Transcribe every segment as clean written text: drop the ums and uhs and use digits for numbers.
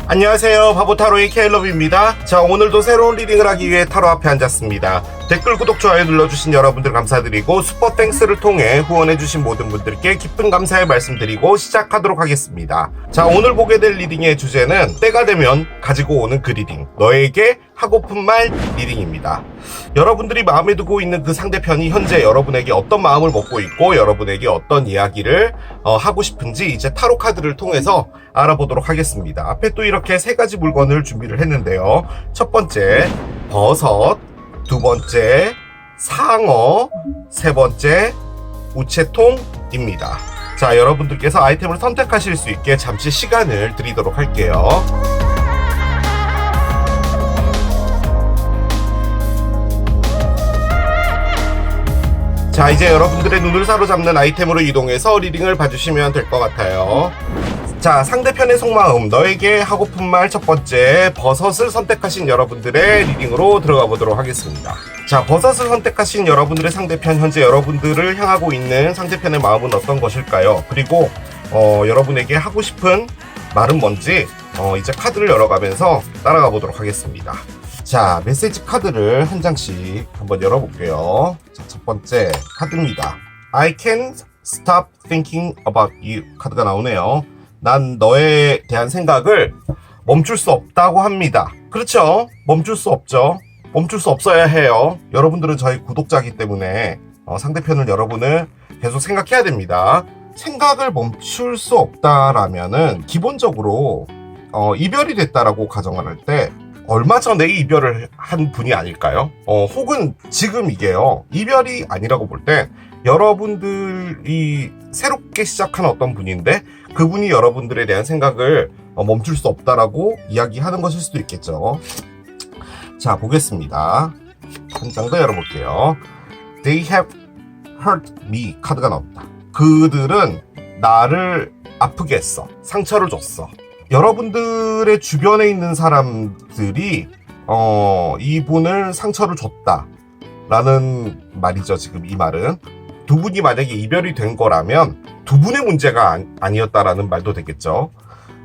안녕하세요, 바보타로의 케일럽입니다. 자, 오늘도 새로운 리딩을 하기 위해 타로 앞에 앉았습니다. 댓글, 구독, 좋아요 눌러주신 여러분들 감사드리고 슈퍼땡스를 통해 후원해주신 모든 분들께 깊은 감사의 말씀드리고 시작하도록 하겠습니다. 자, 오늘 보게 될 리딩의 주제는 때가 되면 가지고 오는 그 리딩, 너에게 하고픈 말 리딩입니다. 여러분들이 마음에 두고 있는 그 상대편이 현재 여러분에게 어떤 마음을 먹고 있고 여러분에게 어떤 이야기를 하고 싶은지 이제 타로 카드를 통해서 알아보도록 하겠습니다. 앞에 또 이렇게 세 가지 물건을 준비를 했는데요. 첫 번째 버섯, 두 번째 상어, 세 번째 우체통입니다. 자, 여러분들께서 아이템을 선택하실 수 있게 잠시 시간을 드리도록 할게요. 자, 이제 여러분들의 눈을 사로잡는 아이템으로 이동해서 리딩을 봐주시면 될 것 같아요. 자, 상대편의 속마음, 너에게 하고픈 말 첫 번째, 버섯을 선택하신 여러분들의 리딩으로 들어가 보도록 하겠습니다. 자, 버섯을 선택하신 여러분들의 상대편, 현재 여러분들을 향하고 있는 상대편의 마음은 어떤 것일까요? 그리고 여러분에게 하고 싶은 말은 뭔지 이제 카드를 열어가면서 따라가 보도록 하겠습니다. 자, 메시지 카드를 한 장씩 한번 열어볼게요. 자, 첫 번째 카드입니다. I can't stop thinking about you 카드가 나오네요. 난 너에 대한 생각을 멈출 수 없다고 합니다. 그렇죠? 멈출 수 없죠. 멈출 수 없어야 해요. 여러분들은 저희 구독자이기 때문에 상대편을 여러분을 계속 생각해야 됩니다. 생각을 멈출 수 없다라면은 기본적으로 이별이 됐다라고 가정을 할 때 얼마 전에 이별을 한 분이 아닐까요? 혹은 지금 이게요, 이별이 아니라고 볼 때 여러분들이 새롭게 시작한 어떤 분인데 그분이 여러분들에 대한 생각을 멈출 수 없다라고 이야기하는 것일 수도 있겠죠. 자, 보겠습니다. 한 장 더 열어볼게요. They have hurt me 카드가 나옵니다. 그들은 나를 아프게 했어. 상처를 줬어. 여러분들의 주변에 있는 사람들이 이분을 상처를 줬다 라는 말이죠. 지금 이 말은 두 분이 만약에 이별이 된 거라면 두 분의 문제가 아니었다라는 말도 되겠죠.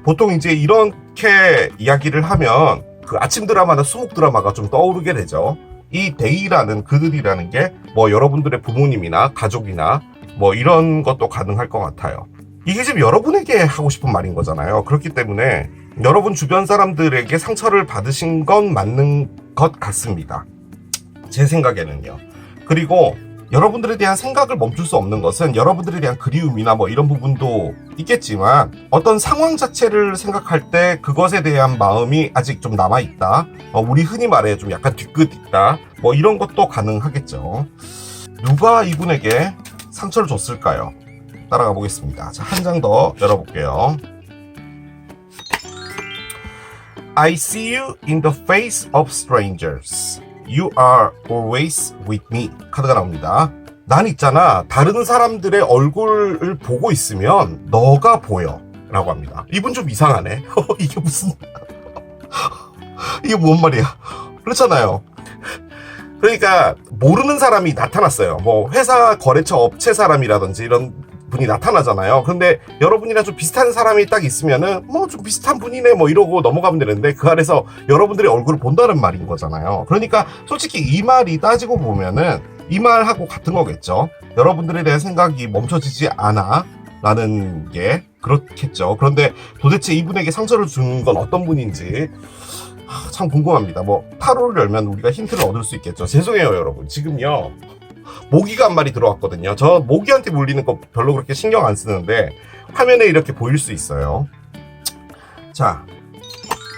보통 이제 이렇게 이야기를 하면 그 아침 드라마나 수목 드라마가 좀 떠오르게 되죠. 이 데이라는, 그들이라는 게 뭐 여러분들의 부모님이나 가족이나 뭐 이런 것도 가능할 것 같아요. 이게 지금 여러분에게 하고 싶은 말인 거잖아요. 그렇기 때문에 여러분 주변 사람들에게 상처를 받으신 건 맞는 것 같습니다. 제 생각에는요. 그리고 여러분들에 대한 생각을 멈출 수 없는 것은 여러분들에 대한 그리움이나 뭐 이런 부분도 있겠지만 어떤 상황 자체를 생각할 때 그것에 대한 마음이 아직 좀 남아있다. 우리 흔히 말해 좀 약간 뒤끝 있다. 뭐 이런 것도 가능하겠죠. 누가 이분에게 상처를 줬을까요? 따라가 보겠습니다. 자, 한 장 더 열어볼게요. I see you in the face of strangers. You are always with me. 카드가 나옵니다. 난 있잖아, 다른 사람들의 얼굴을 보고 있으면 너가 보여 라고 합니다. 이분 좀 이상하네. 이게 무슨 이게 뭔 말이야. 그렇잖아요. 그러니까 모르는 사람이 나타났어요. 뭐 회사 거래처 업체 사람이라든지 이런 분이 나타나잖아요. 근데 여러분이랑 좀 비슷한 사람이 딱 있으면은 뭐 좀 비슷한 분이네 뭐 이러고 넘어가면 되는데 그 안에서 여러분들의 얼굴을 본다는 말인 거잖아요. 그러니까 솔직히 이 말이 따지고 보면은 이 말하고 같은 거겠죠. 여러분들에 대한 생각이 멈춰지지 않아 라는 게 그렇겠죠. 그런데 도대체 이분에게 상처를 준 건 어떤 분인지 참 궁금합니다. 뭐 타로를 열면 우리가 힌트를 얻을 수 있겠죠. 죄송해요 여러분, 지금요 모기가 한 마리 들어왔거든요. 저 모기한테 물리는 거 별로 그렇게 신경 안 쓰는데 화면에 이렇게 보일 수 있어요. 자,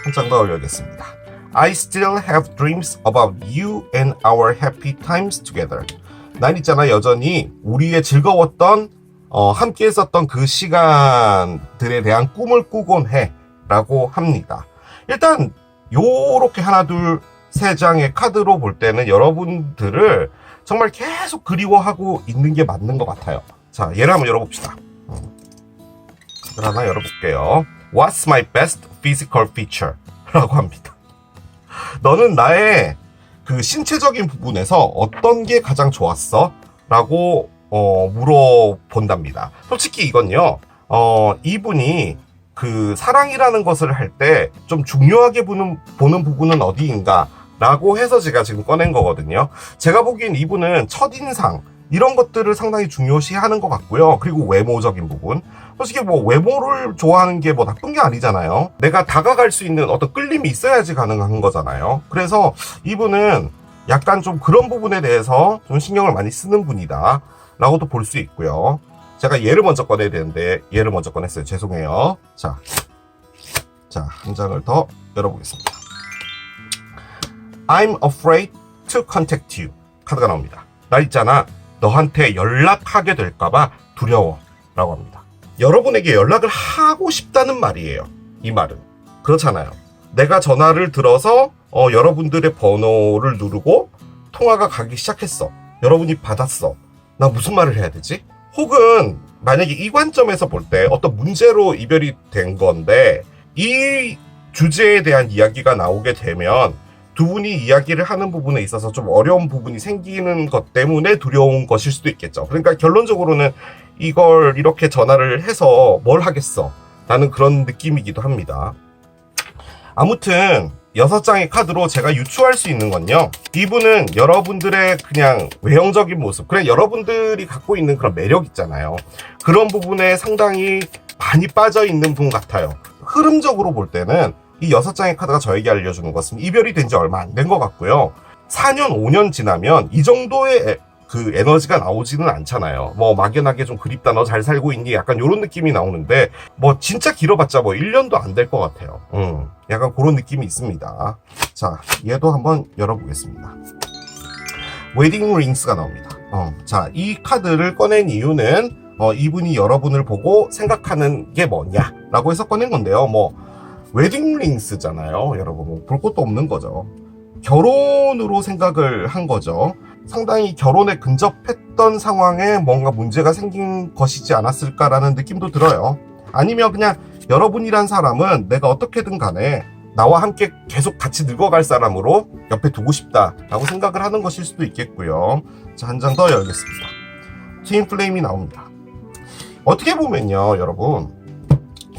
한 장 더 올려야겠습니다. I still have dreams about you and our happy times together. 난 있잖아, 여전히 우리의 즐거웠던 함께 했었던 그 시간들에 대한 꿈을 꾸곤 해 라고 합니다. 일단 요렇게 하나 둘 세 장의 카드로 볼 때는 여러분들을 정말 계속 그리워하고 있는 게 맞는 것 같아요. 자, 얘를 한번 열어봅시다. 카드를 하나 열어볼게요. What's my best physical feature? 라고 합니다. 너는 나의 그 신체적인 부분에서 어떤 게 가장 좋았어? 라고 물어본답니다. 솔직히 이건요, 이분이 그 사랑이라는 것을 할 때 좀 중요하게 보는 부분은 어디인가 라고 해서 제가 지금 꺼낸 거거든요. 제가 보기엔 이분은 첫인상 이런 것들을 상당히 중요시 하는 것 같고요. 그리고 외모적인 부분. 솔직히 뭐 외모를 좋아하는 게 뭐 나쁜 게 아니잖아요. 내가 다가갈 수 있는 어떤 끌림이 있어야지 가능한 거잖아요. 그래서 이분은 약간 좀 그런 부분에 대해서 좀 신경을 많이 쓰는 분이다 라고도 볼 수 있고요. 제가 얘를 먼저 꺼내야 되는데 얘를 먼저 꺼냈어요. 죄송해요. 자, 한 장을 더 열어보겠습니다. I'm afraid to contact you 카드가 나옵니다. 나 있잖아, 너한테 연락하게 될까봐 두려워 라고 합니다. 여러분에게 연락을 하고 싶다는 말이에요. 이 말은 그렇잖아요. 내가 전화를 들어서 여러분들의 번호를 누르고 통화가 가기 시작했어. 여러분이 받았어. 나 무슨 말을 해야 되지? 혹은 만약에 이 관점에서 볼 때 어떤 문제로 이별이 된 건데 이 주제에 대한 이야기가 나오게 되면 두 분이 이야기를 하는 부분에 있어서 좀 어려운 부분이 생기는 것 때문에 두려운 것일 수도 있겠죠. 그러니까 결론적으로는 이걸 이렇게 전화를 해서 뭘 하겠어 라는 그런 느낌이기도 합니다. 아무튼 6장의 카드로 제가 유추할 수 있는 건요, 이분은 여러분들의 그냥 외형적인 모습, 그래 여러분들이 갖고 있는 그런 매력 있잖아요. 그런 부분에 상당히 많이 빠져 있는 분 같아요. 흐름적으로 볼 때는 이 6장의 카드가 저에게 알려주는 것은 이별이 된 지 얼마 안 된 것 같고요. 4년, 5년 지나면 이 정도의 그 에너지가 나오지는 않잖아요. 뭐 막연하게 좀 그립다, 너 잘 살고 있니? 약간 이런 느낌이 나오는데 뭐 진짜 길어봤자 뭐 1년도 안 될 것 같아요. 약간 그런 느낌이 있습니다. 자, 얘도 한번 열어보겠습니다. 웨딩 링스가 나옵니다. 자, 이 카드를 꺼낸 이유는 이분이 여러분을 보고 생각하는 게 뭐냐라고 해서 꺼낸 건데요. 뭐 웨딩 링스잖아요. 여러분 뭐 볼 것도 없는 거죠. 결혼으로 생각을 한 거죠. 상당히 결혼에 근접했던 상황에 뭔가 문제가 생긴 것이지 않았을까라는 느낌도 들어요. 아니면 그냥 여러분이란 사람은 내가 어떻게든 간에 나와 함께 계속 같이 늙어갈 사람으로 옆에 두고 싶다라고 생각을 하는 것일 수도 있겠고요. 자, 한 장 더 열겠습니다. 트윈 플레임이 나옵니다. 어떻게 보면요, 여러분,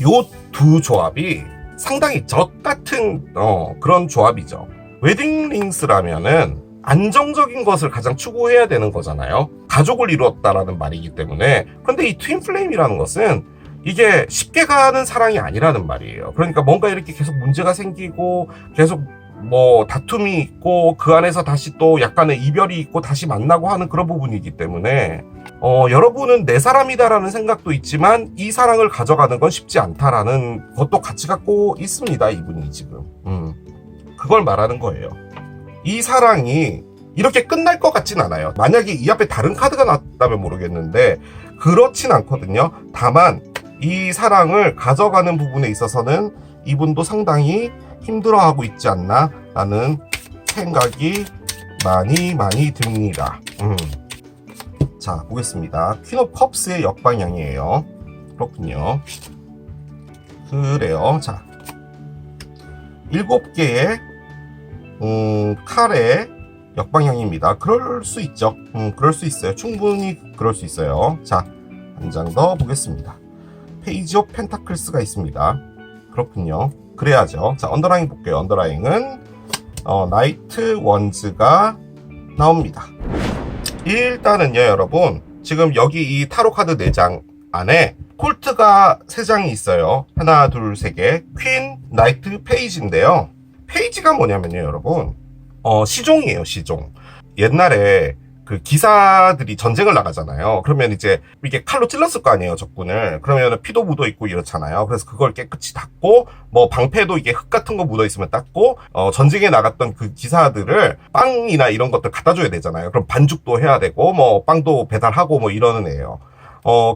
요 두 조합이 상당히 적 같은 그런 조합이죠. 웨딩 링스라면은 안정적인 것을 가장 추구해야 되는 거잖아요. 가족을 이루었다라는 말이기 때문에. 그런데 이 트윈 플레임이라는 것은 이게 쉽게 가는 사랑이 아니라는 말이에요. 그러니까 뭔가 이렇게 계속 문제가 생기고 계속 뭐 다툼이 있고 그 안에서 다시 또 약간의 이별이 있고 다시 만나고 하는 그런 부분이기 때문에 여러분은 내 사람이다라는 생각도 있지만 이 사랑을 가져가는 건 쉽지 않다라는 것도 같이 갖고 있습니다. 이분이 지금 그걸 말하는 거예요. 이 사랑이 이렇게 끝날 것 같진 않아요. 만약에 이 앞에 다른 카드가 나왔다면 모르겠는데 그렇진 않거든요. 다만 이 사랑을 가져가는 부분에 있어서는 이분도 상당히 힘들어하고 있지 않나 라는 생각이 많이 듭니다. 자, 보겠습니다. 퀸 오브 컵스의 역방향이에요. 그렇군요. 그래요. 자, 7개의 칼의 역방향입니다. 그럴 수 있죠. 그럴 수 있어요. 충분히 그럴 수 있어요. 자, 한 장 더 보겠습니다. 페이지 오브 펜타클스가 있습니다. 그렇군요. 그래야죠. 자, 언더라인 볼게요. 언더라인은 나이트 원즈가 나옵니다. 일단은요, 여러분, 지금 여기 이 타로 카드 4장 안에 콜트가 3장이 있어요. 하나, 둘, 세 개. 퀸, 나이트, 페이지인데요. 페이지가 뭐냐면요, 여러분, 시종이에요. 시종. 옛날에 그 기사들이 전쟁을 나가잖아요. 그러면 이제 이게 칼로 찔렀을 거 아니에요, 적군을. 그러면 피도 묻어 있고 이렇잖아요. 그래서 그걸 깨끗이 닦고, 뭐 방패도 이게 흙 같은 거 묻어 있으면 닦고, 전쟁에 나갔던 그 기사들을 빵이나 이런 것들 갖다 줘야 되잖아요. 그럼 반죽도 해야 되고, 뭐 빵도 배달하고 뭐 이러는 애예요.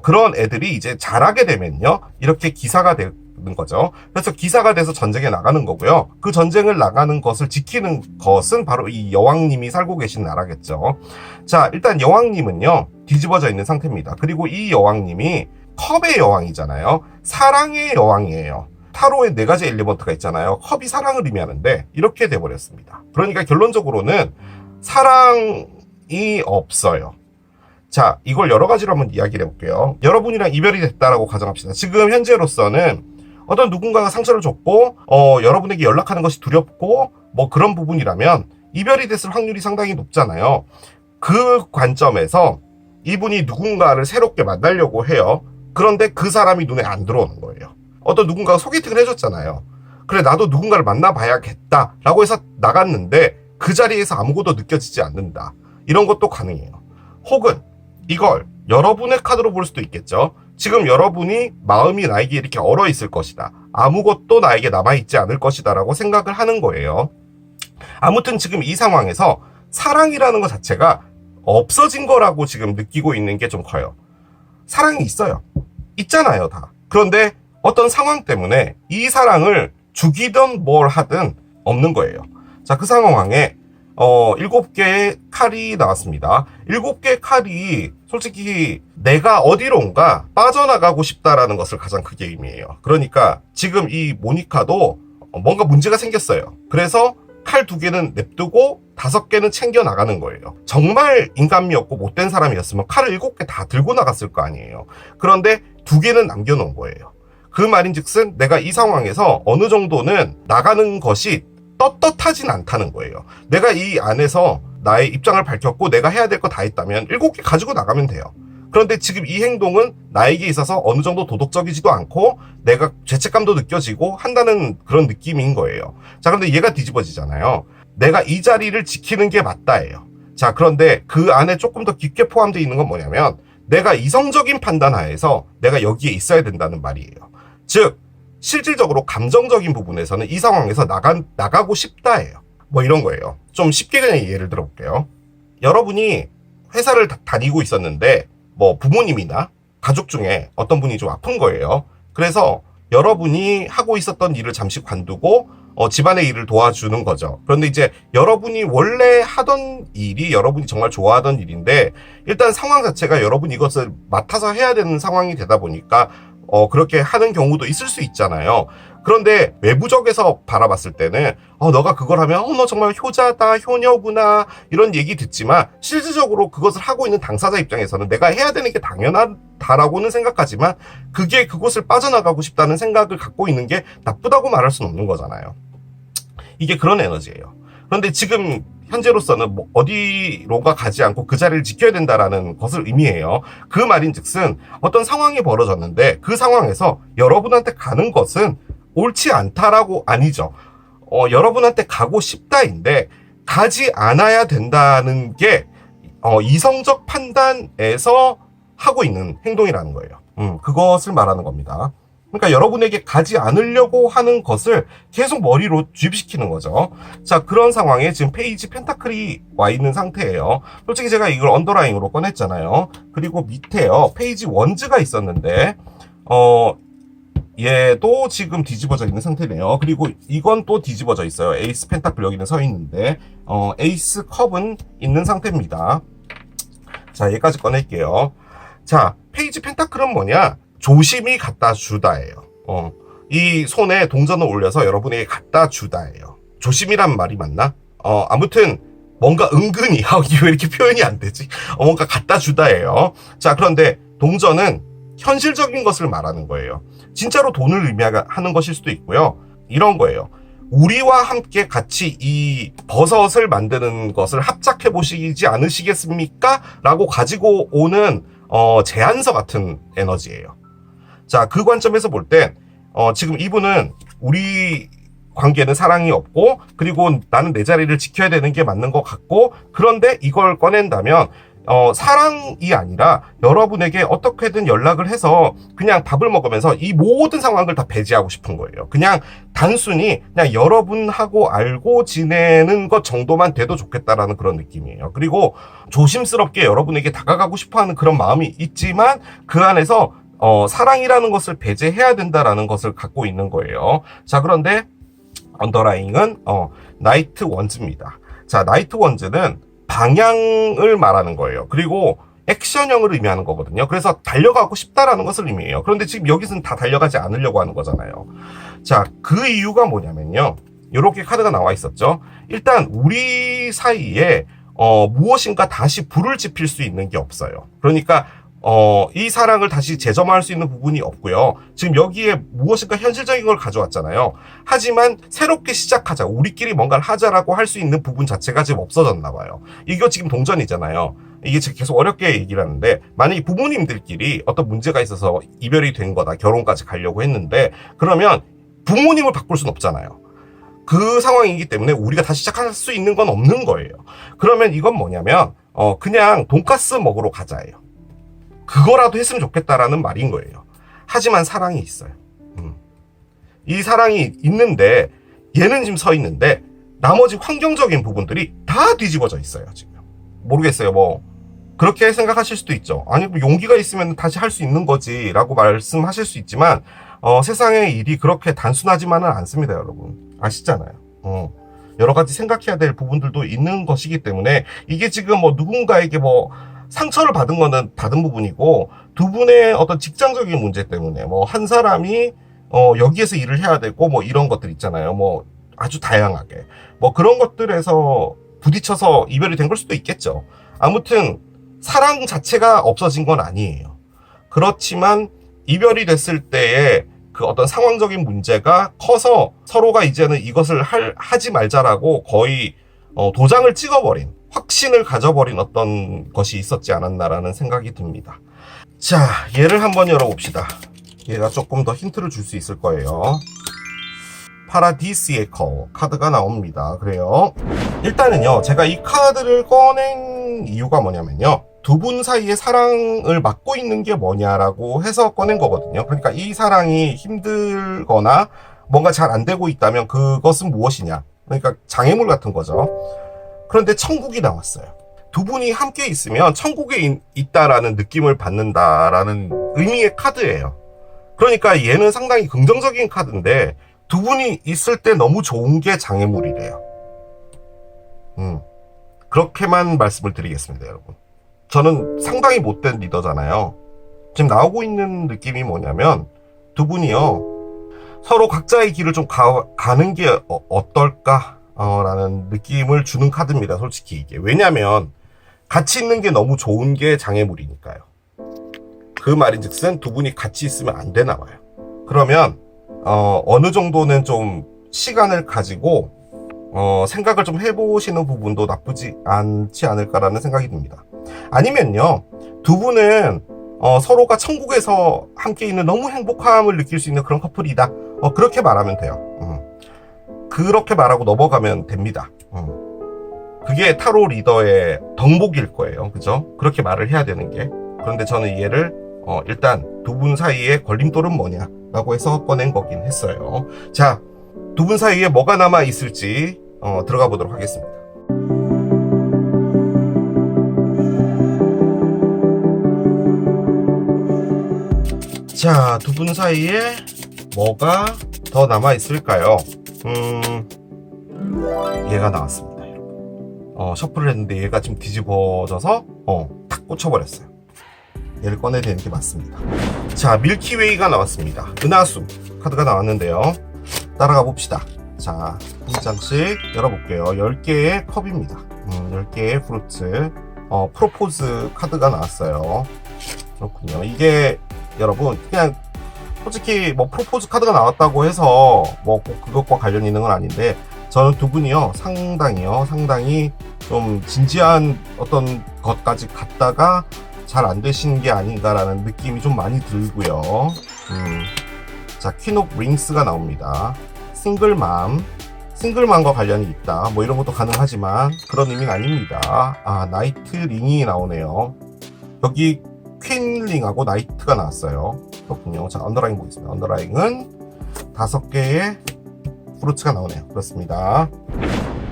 그런 애들이 이제 자라게 되면요, 이렇게 기사가 되는 거죠. 그래서 기사가 돼서 전쟁에 나가는 거고요. 그 전쟁을 나가는 것을 지키는 것은 바로 이 여왕님이 살고 계신 나라겠죠. 자, 일단 여왕님은요, 뒤집어져 있는 상태입니다. 그리고 이 여왕님이 컵의 여왕이잖아요. 사랑의 여왕이에요. 타로에 4가지 엘리먼트가 있잖아요. 컵이 사랑을 의미하는데 이렇게 돼버렸습니다. 그러니까 결론적으로는 사랑이 없어요. 자, 이걸 여러 가지로 한번 이야기를 해볼게요. 여러분이랑 이별이 됐다라고 가정합시다. 지금 현재로서는 어떤 누군가가 상처를 줬고 여러분에게 연락하는 것이 두렵고 뭐 그런 부분이라면 이별이 됐을 확률이 상당히 높잖아요. 그 관점에서 이분이 누군가를 새롭게 만나려고 해요. 그런데 그 사람이 눈에 안 들어오는 거예요. 어떤 누군가가 소개팅을 해줬잖아요. 그래, 나도 누군가를 만나봐야겠다 라고 해서 나갔는데 그 자리에서 아무것도 느껴지지 않는다. 이런 것도 가능해요. 혹은 이걸 여러분의 카드로 볼 수도 있겠죠. 지금 여러분이 마음이 나에게 이렇게 얼어 있을 것이다. 아무것도 나에게 남아있지 않을 것이다 라고 생각을 하는 거예요. 아무튼 지금 이 상황에서 사랑이라는 것 자체가 없어진 거라고 지금 느끼고 있는 게 좀 커요. 사랑이 있어요. 있잖아요, 다. 그런데 어떤 상황 때문에 이 사랑을 죽이든 뭘 하든 없는 거예요. 자, 그 상황에 7개의 칼이 나왔습니다. 7개의 칼이 솔직히 내가 어디론가 빠져나가고 싶다라는 것을 가장 크게 의미해요. 그러니까 지금 이 모니카도 뭔가 문제가 생겼어요. 그래서 칼 2개는 냅두고 5개는 챙겨 나가는 거예요. 정말 인간미 없고 못된 사람이었으면 칼을 7개 다 들고 나갔을 거 아니에요. 그런데 2개는 남겨놓은 거예요. 그 말인즉슨 내가 이 상황에서 어느 정도는 나가는 것이 떳떳하진 않다는 거예요. 내가 이 안에서 나의 입장을 밝혔고 내가 해야 될 거 다 했다면 7개 가지고 나가면 돼요. 그런데 지금 이 행동은 나에게 있어서 어느 정도 도덕적이지도 않고 내가 죄책감도 느껴지고 한다는 그런 느낌인 거예요. 자, 그런데 얘가 뒤집어지잖아요. 내가 이 자리를 지키는 게 맞다예요. 자, 그런데 그 안에 조금 더 깊게 포함되어 있는 건 뭐냐면 내가 이성적인 판단 하에서 내가 여기에 있어야 된다는 말이에요. 즉 실질적으로 감정적인 부분에서는 이 상황에서 나가고 싶다예요. 뭐 이런 거예요. 좀 쉽게 그냥 예를 들어볼게요. 여러분이 회사를 다니고 있었는데 뭐 부모님이나 가족 중에 어떤 분이 좀 아픈 거예요. 그래서 여러분이 하고 있었던 일을 잠시 관두고 집안의 일을 도와주는 거죠. 그런데 이제 여러분이 원래 하던 일이 여러분이 정말 좋아하던 일인데 일단 상황 자체가 여러분이 이것을 맡아서 해야 되는 상황이 되다 보니까 그렇게 하는 경우도 있을 수 있잖아요. 그런데 외부적에서 바라봤을 때는 너가 그걸 하면 너 정말 효자다, 효녀구나 이런 얘기 듣지만 실질적으로 그것을 하고 있는 당사자 입장에서는 내가 해야 되는 게 당연하다라고는 생각하지만 그게 그곳을 빠져나가고 싶다는 생각을 갖고 있는 게 나쁘다고 말할 수는 없는 거잖아요. 이게 그런 에너지예요. 그런데 지금 현재로서는 뭐 어디론가 가지 않고 그 자리를 지켜야 된다라는 것을 의미해요. 그 말인즉슨 어떤 상황이 벌어졌는데 그 상황에서 여러분한테 가는 것은 옳지 않다라고 아니죠. 여러분한테 가고 싶다인데 가지 않아야 된다는 게 이성적 판단에서 하고 있는 행동이라는 거예요. 그것을 말하는 겁니다. 그러니까 여러분에게 가지 않으려고 하는 것을 계속 머리로 주입시키는 거죠. 자, 그런 상황에 지금 페이지 펜타클이 와 있는 상태예요. 솔직히 제가 이걸 언더라인으로 꺼냈잖아요. 그리고 밑에요. 페이지 원즈가 있었는데 얘도 지금 뒤집어져 있는 상태네요. 그리고 이건 또 뒤집어져 있어요. 에이스 펜타클 여기는 서 있는데 에이스 컵은 있는 상태입니다. 자, 얘까지 꺼낼게요. 자, 페이지 펜타클은 뭐냐? 조심히 갖다 주다예요. 이 손에 동전을 올려서 여러분에게 갖다 주다예요. 조심이란 말이 맞나? 아무튼 뭔가 은근히 이게 왜 이렇게 표현이 안 되지? 뭔가 갖다 주다예요. 자, 그런데 동전은 현실적인 것을 말하는 거예요. 진짜로 돈을 의미하는 것일 수도 있고요. 이런 거예요. 우리와 함께 같이 이 버섯을 만드는 것을 합작해 보시지 않으시겠습니까? 라고 가지고 오는 제안서 같은 에너지예요. 자, 그 관점에서 볼 땐 지금 이분은 우리 관계는 사랑이 없고 그리고 나는 내 자리를 지켜야 되는 게 맞는 것 같고 그런데 이걸 꺼낸다면 사랑이 아니라 여러분에게 어떻게든 연락을 해서 그냥 밥을 먹으면서 이 모든 상황을 다 배제하고 싶은 거예요. 그냥 단순히 그냥 여러분하고 알고 지내는 것 정도만 돼도 좋겠다라는 그런 느낌이에요. 그리고 조심스럽게 여러분에게 다가가고 싶어하는 그런 마음이 있지만 그 안에서 사랑이라는 것을 배제해야 된다라는 것을 갖고 있는 거예요. 자, 그런데 언더라인은 나이트 원즈입니다. 자, 나이트 원즈는 방향을 말하는 거예요. 그리고 액션형을 의미하는 거거든요. 그래서 달려가고 싶다라는 것을 의미해요. 그런데 지금 여기서는 다 달려가지 않으려고 하는 거잖아요. 자, 그 이유가 뭐냐면요. 이렇게 카드가 나와 있었죠. 일단 우리 사이에 무엇인가 다시 불을 지필 수 있는 게 없어요. 그러니까 이 사랑을 다시 재점할 수 있는 부분이 없고요. 지금 여기에 무엇인가 현실적인 걸 가져왔잖아요. 하지만 새롭게 시작하자, 우리끼리 뭔가를 하자라고 할 수 있는 부분 자체가 지금 없어졌나 봐요. 이거 지금 동전이잖아요. 이게 지금 계속 어렵게 얘기를 하는데, 만약에 부모님들끼리 어떤 문제가 있어서 이별이 된 거다, 결혼까지 가려고 했는데, 그러면 부모님을 바꿀 수는 없잖아요. 그 상황이기 때문에 우리가 다시 시작할 수 있는 건 없는 거예요. 그러면 이건 뭐냐면 그냥 돈가스 먹으러 가자예요. 그거라도 했으면 좋겠다라는 말인 거예요. 하지만 사랑이 있어요. 이 사랑이 있는데 얘는 지금 서 있는데 나머지 환경적인 부분들이 다 뒤집어져 있어요. 지금 모르겠어요. 뭐 그렇게 생각하실 수도 있죠. 아니 뭐 용기가 있으면 다시 할 수 있는 거지 라고 말씀하실 수 있지만 세상의 일이 그렇게 단순하지만은 않습니다. 여러분 아시잖아요. 여러 가지 생각해야 될 부분들도 있는 것이기 때문에 이게 지금 뭐 누군가에게 뭐 상처를 받은 거는 받은 부분이고, 두 분의 어떤 직장적인 문제 때문에 뭐 한 사람이 여기에서 일을 해야 되고 뭐 이런 것들 있잖아요. 뭐 아주 다양하게 뭐 그런 것들에서 부딪혀서 이별이 된 걸 수도 있겠죠. 아무튼 사랑 자체가 없어진 건 아니에요. 그렇지만 이별이 됐을 때의 그 어떤 상황적인 문제가 커서 서로가 이제는 이것을 하지 말자라고 거의 도장을 찍어버린, 확신을 가져버린 어떤 것이 있었지 않았나라는 생각이 듭니다. 자, 얘를 한번 열어봅시다. 얘가 조금 더 힌트를 줄 수 있을 거예요. 파라디시의 카드가 나옵니다. 그래요. 일단은요, 제가 이 카드를 꺼낸 이유가 뭐냐면요, 두 분 사이의 사랑을 막고 있는 게 뭐냐라고 해서 꺼낸 거거든요. 그러니까 이 사랑이 힘들거나 뭔가 잘 안 되고 있다면 그것은 무엇이냐. 그러니까 장애물 같은 거죠. 그런데 천국이 나왔어요. 두 분이 함께 있으면 천국에 있다라는 느낌을 받는다라는 의미의 카드예요. 그러니까 얘는 상당히 긍정적인 카드인데 두 분이 있을 때 너무 좋은 게 장애물이래요. 그렇게만 말씀을 드리겠습니다, 여러분. 저는 상당히 못된 리더잖아요. 지금 나오고 있는 느낌이 뭐냐면 두 분이요, 서로 각자의 길을 좀 가는 게 어떨까? 라는 느낌을 주는 카드입니다, 솔직히 이게. 왜냐면 같이 있는 게 너무 좋은 게 장애물이니까요. 그 말인즉슨 두 분이 같이 있으면 안 되나 봐요. 그러면 어느 정도는 좀 시간을 가지고 생각을 좀 해보시는 부분도 나쁘지 않지 않을까라는 생각이 듭니다. 아니면요, 두 분은 서로가 천국에서 함께 있는 너무 행복함을 느낄 수 있는 그런 커플이다. 그렇게 말하면 돼요. 그렇게 말하고 넘어가면 됩니다. 그게 타로 리더의 덕목일 거예요. 그죠? 그렇게 말을 해야 되는 게. 그런데 저는 얘를 일단 두 분 사이에 걸림돌은 뭐냐 라고 해서 꺼낸 거긴 했어요. 자, 두 분 사이에 뭐가 남아 있을지 들어가 보도록 하겠습니다. 자, 두 분 사이에 뭐가 더 남아 있을까요? 얘가 나왔습니다, 여러분. 셔플을 했는데 얘가 지금 뒤집어져서 탁 꽂혀버렸어요. 얘를 꺼내야 되는 게 맞습니다. 자, 밀키웨이가 나왔습니다. 은하수 카드가 나왔는데요, 따라가 봅시다. 자, 한 장씩 열어볼게요. 10개의 컵입니다. 10개의 프루트. 프로포즈 카드가 나왔어요. 그렇군요. 이게 여러분 그냥 솔직히 뭐 프로포즈 카드가 나왔다고 해서 뭐 꼭 그것과 관련 있는 건 아닌데, 저는 두 분이요 상당히 좀 진지한 어떤 것까지 갔다가 잘 안 되신 게 아닌가라는 느낌이 좀 많이 들고요. 자, 퀸 오브 링스가 나옵니다. 싱글맘과 관련이 있다, 뭐 이런 것도 가능하지만 그런 의미는 아닙니다. 아, 나이트 링이 나오네요. 여기 퀸링하고 나이트가 나왔어요. 그렇군요. 자, 언더라인 보겠습니다. 언더라인은 5개의 프루츠가 나오네요. 그렇습니다.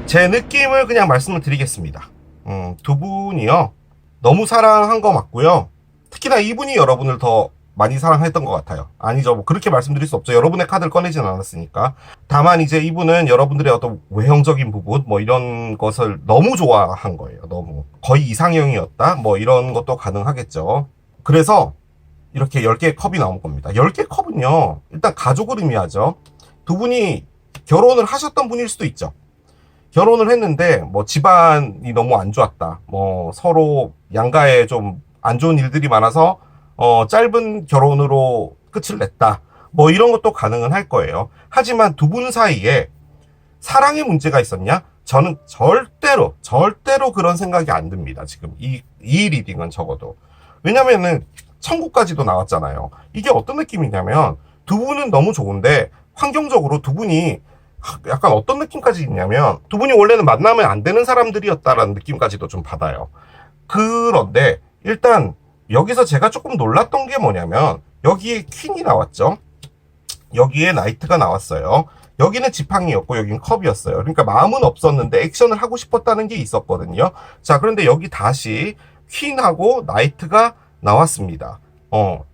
제 느낌을 그냥 말씀을 드리겠습니다. 두 분이요, 너무 사랑한 거 맞고요. 특히나 이분이 여러분을 더 많이 사랑했던 것 같아요. 아니죠, 뭐 그렇게 말씀드릴 수 없죠. 여러분의 카드를 꺼내진 않았으니까. 다만 이제 이분은 여러분들의 어떤 외형적인 부분 뭐 이런 것을 너무 좋아한 거예요. 너무 거의 이상형이었다, 뭐 이런 것도 가능하겠죠. 그래서 이렇게 10개의 컵이 나온 겁니다. 10개의 컵은요, 일단 가족을 의미하죠. 두 분이 결혼을 하셨던 분일 수도 있죠. 결혼을 했는데 뭐 집안이 너무 안 좋았다, 뭐 서로 양가에 좀 안 좋은 일들이 많아서 짧은 결혼으로 끝을 냈다. 뭐 이런 것도 가능은 할 거예요. 하지만 두 분 사이에 사랑의 문제가 있었냐? 저는 절대로 그런 생각이 안 듭니다. 지금 이 리딩은 적어도. 왜냐면은 천국까지도 나왔잖아요. 이게 어떤 느낌이냐면 두 분은 너무 좋은데 환경적으로 두 분이 약간 어떤 느낌까지 있냐면 두 분이 원래는 만나면 안 되는 사람들이었다라는 느낌까지도 좀 받아요. 그런데 일단 여기서 제가 조금 놀랐던 게 뭐냐면 여기에 퀸이 나왔죠. 여기에 나이트가 나왔어요. 여기는 지팡이였고 여기는 컵이었어요. 그러니까 마음은 없었는데 액션을 하고 싶었다는 게 있었거든요. 자, 그런데 여기 다시 퀸하고 나이트가 나왔습니다.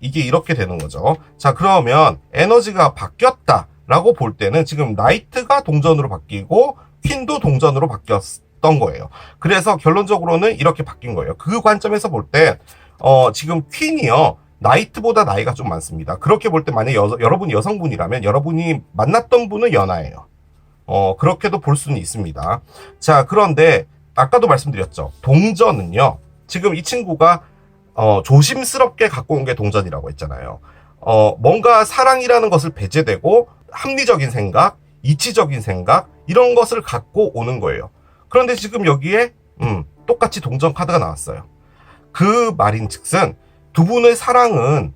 이게 이렇게 되는 거죠. 자, 그러면 에너지가 바뀌었다라고 볼 때는 지금 나이트가 동전으로 바뀌고 퀸도 동전으로 바뀌었던 거예요. 그래서 결론적으로는 이렇게 바뀐 거예요. 그 관점에서 볼 때 지금 퀸이요. 나이트보다 나이가 좀 많습니다. 그렇게 볼 때 만약에 여러분이 여성분이라면 여러분이 만났던 분은 연하예요. 그렇게도 볼 수는 있습니다. 자, 그런데 아까도 말씀드렸죠. 동전은요. 지금 이 친구가 조심스럽게 갖고 온 게 동전이라고 했잖아요. 뭔가 사랑이라는 것을 배제되고 합리적인 생각, 이치적인 생각 이런 것을 갖고 오는 거예요. 그런데 지금 여기에 똑같이 동전 카드가 나왔어요. 그 말인즉슨 두 분의 사랑은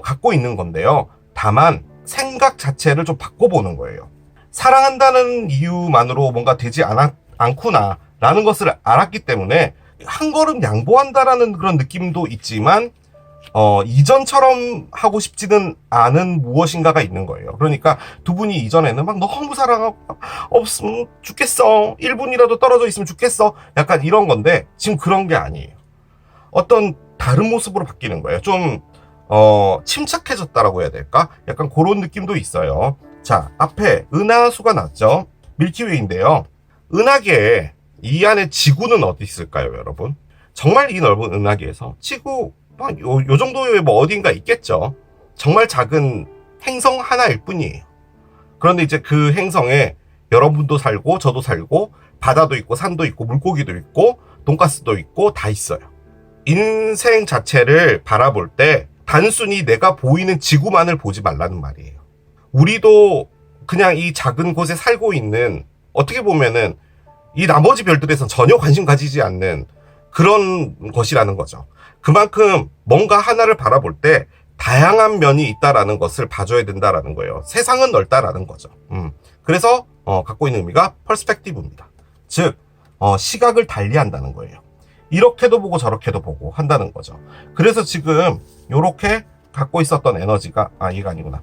갖고 있는 건데요. 다만 생각 자체를 좀 바꿔보는 거예요. 사랑한다는 이유만으로 뭔가 되지 않구나 라는 것을 알았기 때문에 한 걸음 양보한다라는 그런 느낌도 있지만 이전처럼 하고 싶지는 않은 무엇인가가 있는 거예요. 그러니까 두 분이 이전에는 막 너무 사랑하고 없으면 죽겠어, 1분이라도 떨어져 있으면 죽겠어, 약간 이런 건데 지금 그런 게 아니에요. 어떤 다른 모습으로 바뀌는 거예요. 좀 침착해졌다라고 해야 될까? 약간 그런 느낌도 있어요. 자, 앞에 은하수가 났죠. 밀키웨이인데요. 은하계에 이 안에 지구는 어디 있을까요, 여러분? 정말 이 넓은 은하계에서 지구 요 정도의 뭐 어딘가 있겠죠. 정말 작은 행성 하나일 뿐이에요. 그런데 이제 그 행성에 여러분도 살고 저도 살고 바다도 있고 산도 있고 물고기도 있고 돈가스도 있고 다 있어요. 인생 자체를 바라볼 때 단순히 내가 보이는 지구만을 보지 말라는 말이에요. 우리도 그냥 이 작은 곳에 살고 있는, 어떻게 보면은 이 나머지 별들에선 전혀 관심 가지지 않는 그런 것이라는 거죠. 그만큼 뭔가 하나를 바라볼 때 다양한 면이 있다라는 것을 봐줘야 된다라는 거예요. 세상은 넓다라는 거죠. 그래서 갖고 있는 의미가 퍼스펙티브입니다. 즉 시각을 달리한다는 거예요. 이렇게도 보고 저렇게도 보고 한다는 거죠. 그래서 지금 요렇게 갖고 있었던 에너지가 얘가 아니구나.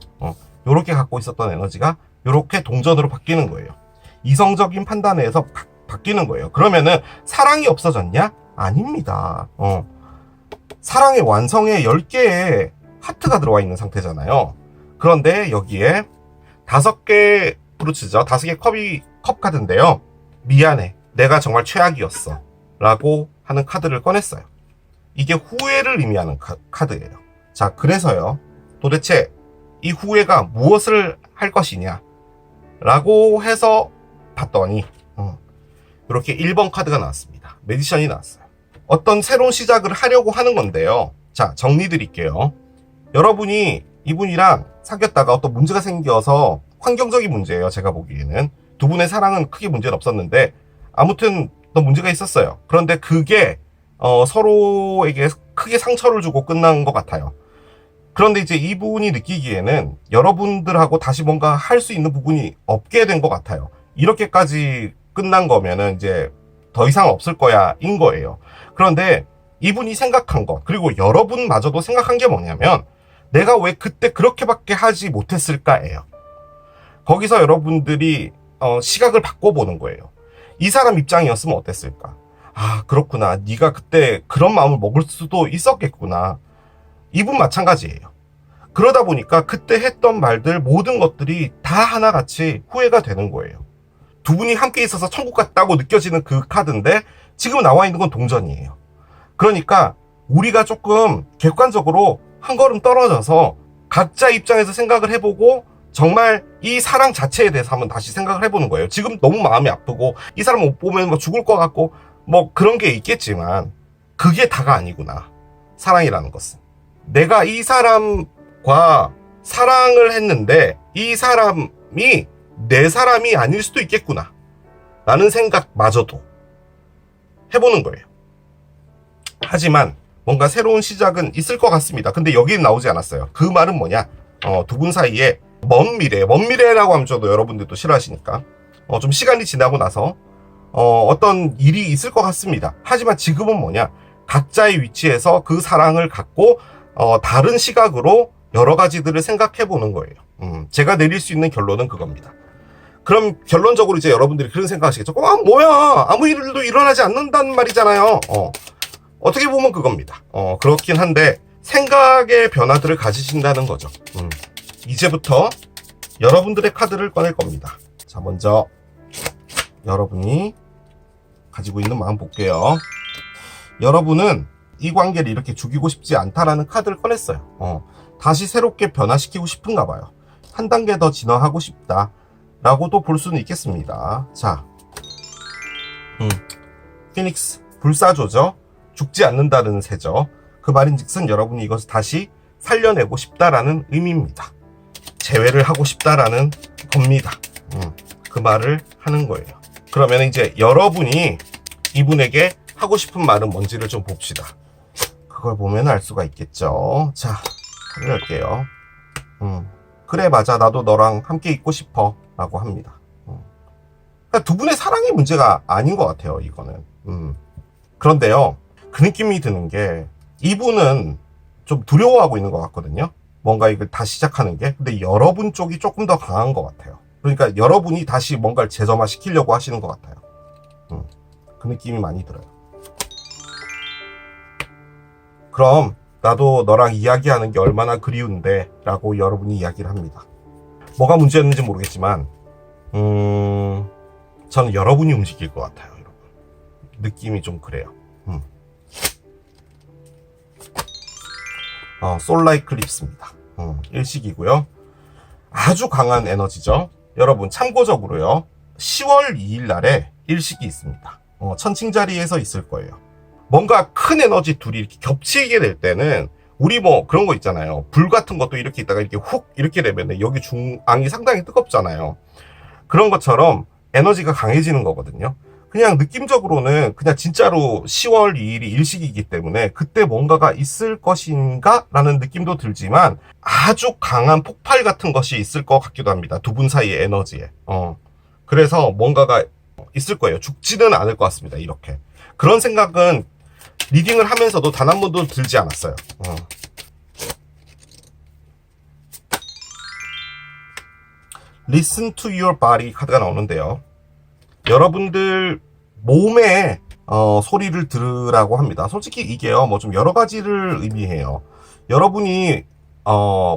요렇게 갖고 있었던 에너지가 요렇게 동전으로 바뀌는 거예요. 이성적인 판단에서 바뀌는 거예요. 그러면은 사랑이 없어졌냐? 아닙니다. 사랑의 완성에 10개의 하트가 들어와 있는 상태잖아요. 그런데 여기에 5개 브루츠죠. 5개 컵 카드인데요. 미안해. 내가 정말 최악이었어. 라고 하는 카드를 꺼냈어요. 이게 후회를 의미하는 카드예요. 자, 그래서요. 도대체 이 후회가 무엇을 할 것이냐? 라고 해서 봤더니 이렇게 1번 카드가 나왔습니다. 매지션이 나왔어요. 어떤 새로운 시작을 하려고 하는 건데요. 자, 정리 드릴게요. 여러분이 이분이랑 사귀었다가 어떤 문제가 생겨서 환경적인 문제예요. 제가 보기에는. 두 분의 사랑은 크게 문제는 없었는데 아무튼 또 문제가 있었어요. 그런데 그게 서로에게 크게 상처를 주고 끝난 것 같아요. 그런데 이제 이분이 느끼기에는 여러분들하고 다시 뭔가 할 수 있는 부분이 없게 된 것 같아요. 이렇게까지 끝난 거면은 이제 더 이상 없을 거야 인 거예요. 그런데 이분이 생각한 것, 그리고 여러분마저도 생각한 게 뭐냐면 내가 왜 그때 그렇게밖에 하지 못했을까예요. 거기서 여러분들이 시각을 바꿔보는 거예요. 이 사람 입장이었으면 어땠을까? 그렇구나. 네가 그때 그런 마음을 먹을 수도 있었겠구나. 이분 마찬가지예요. 그러다 보니까 그때 했던 말들 모든 것들이 다 하나같이 후회가 되는 거예요. 두 분이 함께 있어서 천국 같다고 느껴지는 그 카드인데 지금 나와 있는 건 동전이에요. 그러니까 우리가 조금 객관적으로 한 걸음 떨어져서 각자 입장에서 생각을 해보고 정말 이 사랑 자체에 대해서 한번 다시 생각을 해보는 거예요. 지금 너무 마음이 아프고 이 사람 못 보면 뭐 죽을 것 같고 뭐 그런 게 있겠지만 그게 다가 아니구나. 사랑이라는 것은. 내가 이 사람과 사랑을 했는데 이 사람이 내 사람이 아닐 수도 있겠구나 라는 생각마저도 해보는 거예요. 하지만 뭔가 새로운 시작은 있을 것 같습니다. 근데 여기는 나오지 않았어요. 그 말은 뭐냐, 두 분 사이에 먼 미래라고 하면 저도 여러분들도 싫어하시니까 좀 시간이 지나고 나서 어떤 일이 있을 것 같습니다. 하지만 지금은 뭐냐, 각자의 위치에서 그 사랑을 갖고 다른 시각으로 여러 가지들을 생각해 보는 거예요. 제가 내릴 수 있는 결론은 그겁니다. 그럼 결론적으로 이제 여러분들이 그런 생각하시겠죠. 뭐야, 아무 일도 일어나지 않는다는 말이잖아요. 어떻게 보면 그겁니다. 그렇긴 한데 생각의 변화들을 가지신다는 거죠. 이제부터 여러분들의 카드를 꺼낼 겁니다. 자, 먼저 여러분이 가지고 있는 마음 볼게요. 여러분은 이 관계를 이렇게 죽이고 싶지 않다라는 카드를 꺼냈어요. 다시 새롭게 변화시키고 싶은가 봐요. 한 단계 더 진화하고 싶다 라고도 볼 수는 있겠습니다. 자, 피닉스 불사조죠. 죽지 않는다는 새죠. 그 말인즉슨 여러분이 이것을 다시 살려내고 싶다라는 의미입니다. 재회를 하고 싶다라는 겁니다. 그 말을 하는 거예요. 그러면 이제 여러분이 이분에게 하고 싶은 말은 뭔지를 좀 봅시다. 그걸 보면 알 수가 있겠죠. 자, 카드 열게요. 그래, 맞아, 나도 너랑 함께 있고 싶어 라고 합니다. 그러니까 두 분의 사랑이 문제가 아닌 것 같아요, 이거는. 그런데요, 그 느낌이 드는 게 이분은 좀 두려워하고 있는 것 같거든요. 뭔가 이걸 다시 시작하는 게. 근데 여러분 쪽이 조금 더 강한 것 같아요. 그러니까 여러분이 다시 뭔가를 재점화시키려고 하시는 것 같아요. 그 느낌이 많이 들어요. 그럼 나도 너랑 이야기하는 게 얼마나 그리운데 라고 여러분이 이야기를 합니다. 뭐가 문제였는지 모르겠지만 저는 여러분이 움직일 것 같아요. 여러분. 느낌이 좀 그래요. 솔라 이클립스입니다. 일식이고요. 아주 강한 에너지죠. 여러분 참고적으로요, 10월 2일 날에 일식이 있습니다. 천칭자리에서 있을 거예요. 뭔가 큰 에너지 둘이 이렇게 겹치게 될 때는 우리 뭐 그런 거 있잖아요. 불 같은 것도 이렇게 있다가 이렇게 훅 이렇게 되면 여기 중앙이 상당히 뜨겁잖아요. 그런 것처럼 에너지가 강해지는 거거든요. 그냥 느낌적으로는 그냥 진짜로 10월 2일이 일식이기 때문에 그때 뭔가가 있을 것인가 라는 느낌도 들지만 아주 강한 폭발 같은 것이 있을 것 같기도 합니다. 두 분 사이의 에너지에. 그래서 뭔가가 있을 거예요. 죽지는 않을 것 같습니다. 이렇게. 그런 생각은 리딩을 하면서도 단 한 번도 들지 않았어요. Listen to your body 카드가 나오는데요. 여러분들 몸의 소리를 들으라고 합니다. 솔직히 이게요, 뭐 좀 여러 가지를 의미해요. 여러분이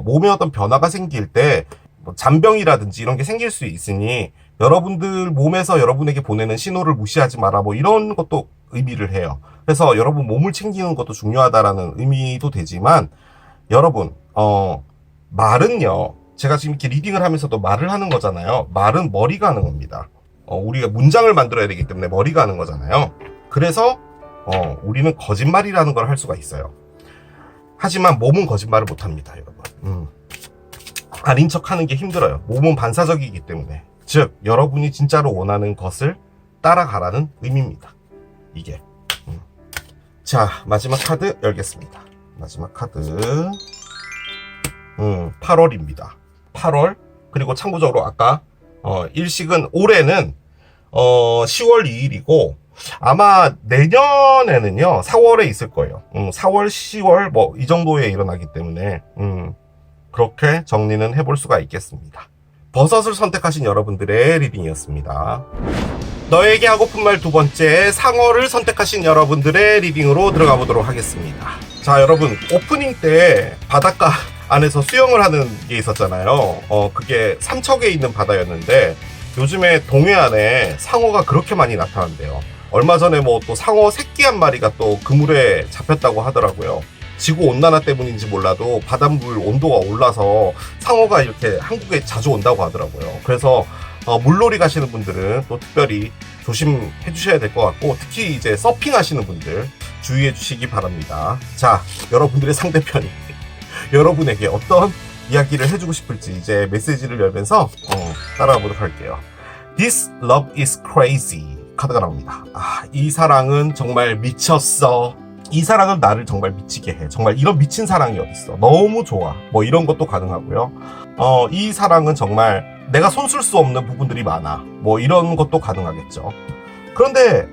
몸에 어떤 변화가 생길 때 뭐 잔병이라든지 이런 게 생길 수 있으니 여러분들 몸에서 여러분에게 보내는 신호를 무시하지 마라, 뭐 이런 것도 의미를 해요. 그래서 여러분 몸을 챙기는 것도 중요하다라는 의미도 되지만, 여러분 말은요, 제가 지금 이렇게 리딩을 하면서도 말을 하는 거잖아요. 말은 머리가 하는 겁니다. 우리가 문장을 만들어야 되기 때문에 머리가 하는 거잖아요. 그래서 우리는 거짓말이라는 걸 할 수가 있어요. 하지만 몸은 거짓말을 못합니다, 여러분. 아닌 척하는 게 힘들어요. 몸은 반사적이기 때문에. 즉 여러분이 진짜로 원하는 것을 따라가라는 의미입니다, 이게. 자, 마지막 카드 열겠습니다. 마지막 카드 8월입니다 8월. 그리고 참고적으로 아까 일식은 올해는 10월 2일이고 아마 내년에는요 4월에 있을 거예요. 4월 10월 뭐 이 정도에 일어나기 때문에 그렇게 정리는 해볼 수가 있겠습니다. 버섯을 선택하신 여러분들의 리딩이었습니다. 너에게 하고픈 말 두 번째, 상어를 선택하신 여러분들의 리딩으로 들어가 보도록 하겠습니다. 자, 여러분 오프닝 때 바닷가 안에서 수영을 하는 게 있었잖아요. 그게 삼척에 있는 바다였는데 요즘에 동해안에 상어가 그렇게 많이 나타난대요. 얼마 전에 뭐 또 상어 새끼 한 마리가 또 그물에 잡혔다고 하더라고요. 지구온난화 때문인지 몰라도 바닷물 온도가 올라서 상어가 이렇게 한국에 자주 온다고 하더라고요. 그래서 물놀이 가시는 분들은 또 특별히 조심해 주셔야 될 것 같고, 특히 이제 서핑 하시는 분들 주의해 주시기 바랍니다. 자, 여러분들의 상대편이 여러분에게 어떤 이야기를 해주고 싶을지 이제 메시지를 열면서 따라가 보도록 할게요. This love is crazy 카드가 나옵니다. 이 사랑은 정말 미쳤어. 이 사랑은 나를 정말 미치게 해. 정말 이런 미친 사랑이 어딨어. 너무 좋아. 뭐 이런 것도 가능하고요. 이 사랑은 정말 내가 손쓸 수 없는 부분들이 많아. 뭐 이런 것도 가능하겠죠. 그런데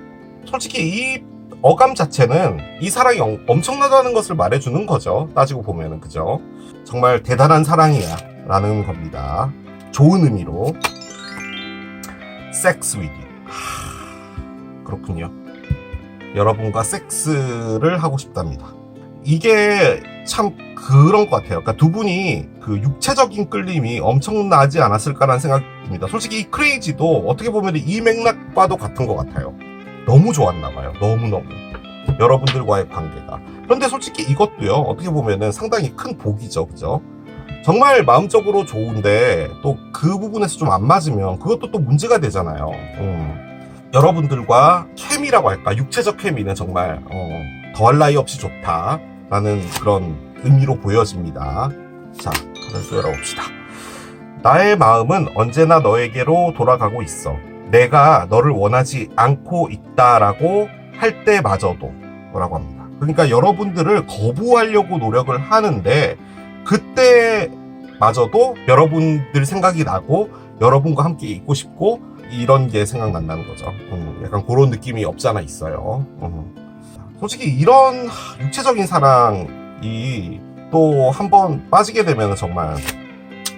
솔직히 이 어감 자체는 이 사랑이 엄청나다는 것을 말해주는 거죠. 따지고 보면은, 그죠? 정말 대단한 사랑이야 라는 겁니다. 좋은 의미로. Sex with you. 그렇군요. 여러분과 섹스를 하고 싶답니다. 이게 참 그런 것 같아요. 그러니까 두 분이 그 육체적인 끌림이 엄청나지 않았을까라는 생각이 듭니다. 솔직히 이 크레이지도 어떻게 보면 이 맥락과도 같은 것 같아요. 너무 좋았나 봐요. 너무너무. 여러분들과의 관계가. 그런데 솔직히 이것도요, 어떻게 보면은 상당히 큰 복이죠. 그죠? 정말 마음적으로 좋은데 또 그 부분에서 좀 안 맞으면 그것도 또 문제가 되잖아요. 여러분들과 케미라고 할까? 육체적 케미는 정말 더할 나위 없이 좋다라는 그런 의미로 보여집니다. 자, 카드를 또 열어봅시다. 나의 마음은 언제나 너에게로 돌아가고 있어. 내가 너를 원하지 않고 있다라고 할 때마저도 라고 합니다. 그러니까 여러분들을 거부하려고 노력을 하는데 그때마저도 여러분들 생각이 나고 여러분과 함께 있고 싶고 이런 게 생각난다는 거죠. 약간 그런 느낌이 없잖아 있어요. 솔직히 이런 육체적인 사랑이 또 한번 빠지게 되면 정말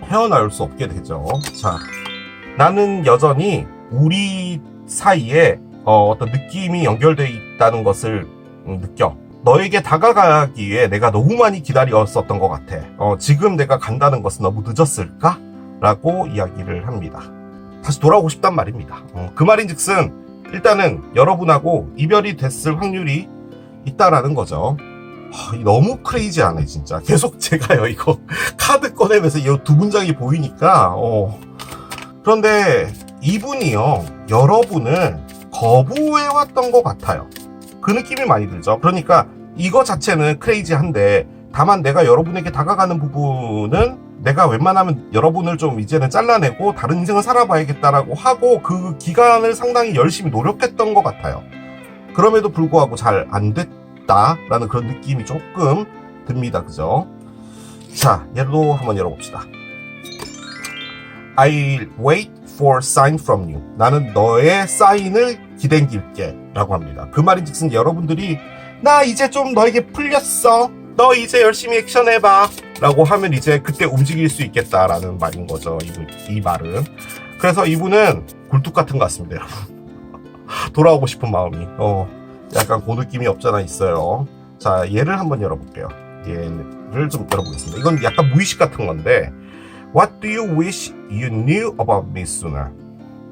헤어나올 수 없게 되죠. 자, 나는 여전히 우리 사이에 어떤 느낌이 연결되어 있다는 것을 느껴. 너에게 다가가기 위해 내가 너무 많이 기다렸었던 것 같아. 지금 내가 간다는 것은 너무 늦었을까? 라고 이야기를 합니다. 다시 돌아오고 싶단 말입니다. 그 말인즉슨 일단은 여러분하고 이별이 됐을 확률이 있다라는 거죠. 너무 크레이지하네 진짜. 계속 제가요 이거 카드 꺼내면서 이 두 문장이 보이니까 그런데 이분이요 여러분을 거부해왔던 것 같아요. 그 느낌이 많이 들죠. 그러니까 이거 자체는 크레이지한데 다만 내가 여러분에게 다가가는 부분은 내가 웬만하면 여러분을 좀 이제는 잘라내고 다른 인생을 살아봐야겠다라고 하고 그 기간을 상당히 열심히 노력했던 것 같아요. 그럼에도 불구하고 잘 안 됐다라는 그런 느낌이 조금 듭니다. 그죠? 자, 얘도 한번 열어봅시다. I'll wait for sign from you. 나는 너의 사인을 기다릴게 라고 합니다. 그 말인즉슨 여러분들이 나 이제 좀 너에게 풀렸어. 너 이제 열심히 액션해봐 라고 하면 이제 그때 움직일 수 있겠다라는 말인 거죠. 이 말은. 그래서 이분은 굴뚝 같은 것 같습니다. 여러분. 돌아오고 싶은 마음이 약간 그 느낌이 없잖아 있어요. 자, 얘를 한번 열어볼게요. 얘를 좀 열어보겠습니다. 이건 약간 무의식 같은 건데 What do you wish you knew about me sooner?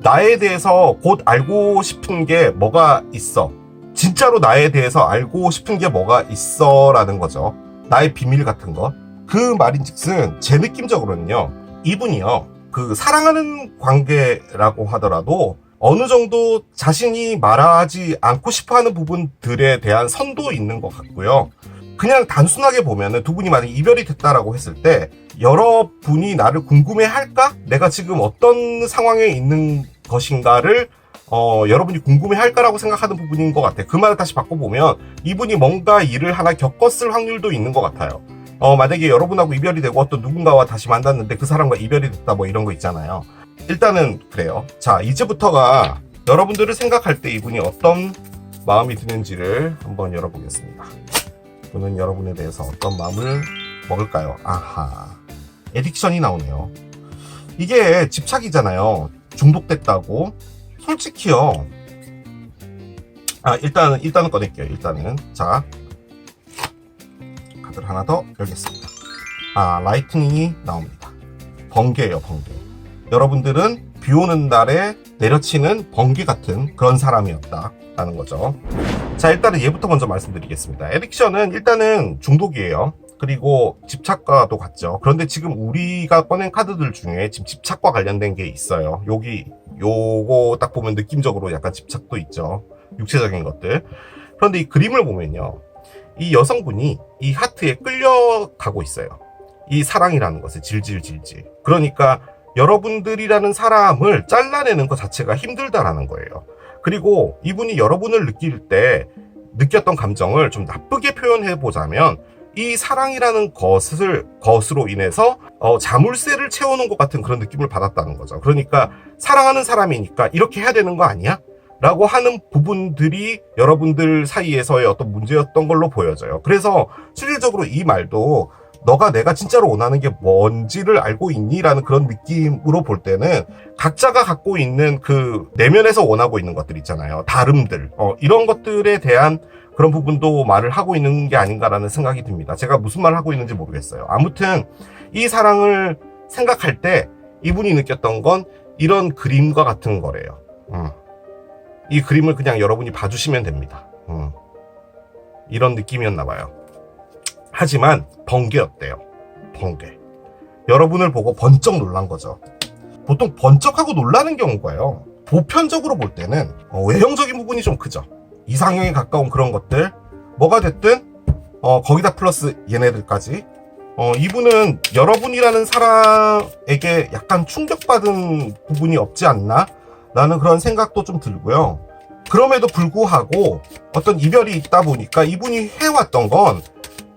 나에 대해서 곧 알고 싶은 게 뭐가 있어? 진짜로 나에 대해서 알고 싶은 게 뭐가 있어? 라는 거죠. 나의 비밀 같은 거. 그 말인즉슨 제 느낌적으로는요. 이분이요. 그 사랑하는 관계라고 하더라도 어느 정도 자신이 말하지 않고 싶어하는 부분들에 대한 선도 있는 것 같고요. 그냥 단순하게 보면은 두 분이 만약 이별이 됐다라고 했을 때 여러분이 나를 궁금해할까? 내가 지금 어떤 상황에 있는 것인가를 여러분이 궁금해할까라고 생각하는 부분인 것 같아요. 그 말을 다시 바꿔보면 이분이 뭔가 일을 하나 겪었을 확률도 있는 것 같아요. 만약에 여러분하고 이별이 되고 어떤 누군가와 다시 만났는데 그 사람과 이별이 됐다 뭐 이런 거 있잖아요. 일단은 그래요. 자, 이제부터가 여러분들을 생각할 때 이분이 어떤 마음이 드는지를 한번 열어보겠습니다. 이분은 여러분에 대해서 어떤 마음을 먹을까요? 아하, 에딕션이 나오네요. 이게 집착이잖아요. 중독됐다고. 솔직히요. 일단은 꺼낼게요. 일단은. 자, 카드를 하나 더 열겠습니다. 라이트닝이 나옵니다. 번개예요, 번개. 여러분들은 비 오는 날에 내려치는 번개 같은 그런 사람이었다라는 거죠. 자, 일단은 얘부터 먼저 말씀드리겠습니다. 에딕션은 일단은 중독이에요. 그리고 집착과도 같죠. 그런데 지금 우리가 꺼낸 카드들 중에 지금 집착과 관련된 게 있어요. 요거 딱 보면 느낌적으로 약간 집착도 있죠. 육체적인 것들. 그런데 이 그림을 보면요, 이 여성분이 이 하트에 끌려가고 있어요. 이 사랑이라는 것에 질질질질. 그러니까 여러분들이라는 사람을 잘라내는 것 자체가 힘들다라는 거예요. 그리고 이분이 여러분을 느낄 때 느꼈던 감정을 좀 나쁘게 표현해 보자면, 이 사랑이라는 것으로 인해서 자물쇠를 채우는 것 같은 그런 느낌을 받았다는 거죠. 그러니까 사랑하는 사람이니까 이렇게 해야 되는 거 아니야? 라고 하는 부분들이 여러분들 사이에서의 어떤 문제였던 걸로 보여져요. 그래서 실질적으로 이 말도 너가 내가 진짜로 원하는 게 뭔지를 알고 있니? 라는 그런 느낌으로 볼 때는 각자가 갖고 있는 그 내면에서 원하고 있는 것들 있잖아요. 다름들. 이런 것들에 대한 그런 부분도 말을 하고 있는 게 아닌가라는 생각이 듭니다. 제가 무슨 말을 하고 있는지 모르겠어요. 아무튼 이 사랑을 생각할 때 이분이 느꼈던 건 이런 그림과 같은 거래요. 이 그림을 그냥 여러분이 봐주시면 됩니다. 이런 느낌이었나 봐요. 하지만 번개였대요. 번개. 여러분을 보고 번쩍 놀란 거죠. 보통 번쩍하고 놀라는 경우가요, 보편적으로 볼 때는 외형적인 부분이 좀 크죠. 이상형에 가까운 그런 것들, 뭐가 됐든 거기다 플러스 얘네들까지, 이분은 여러분이라는 사람에게 약간 충격받은 부분이 없지 않나 라는 그런 생각도 좀 들고요. 그럼에도 불구하고 어떤 이별이 있다 보니까 이분이 해왔던 건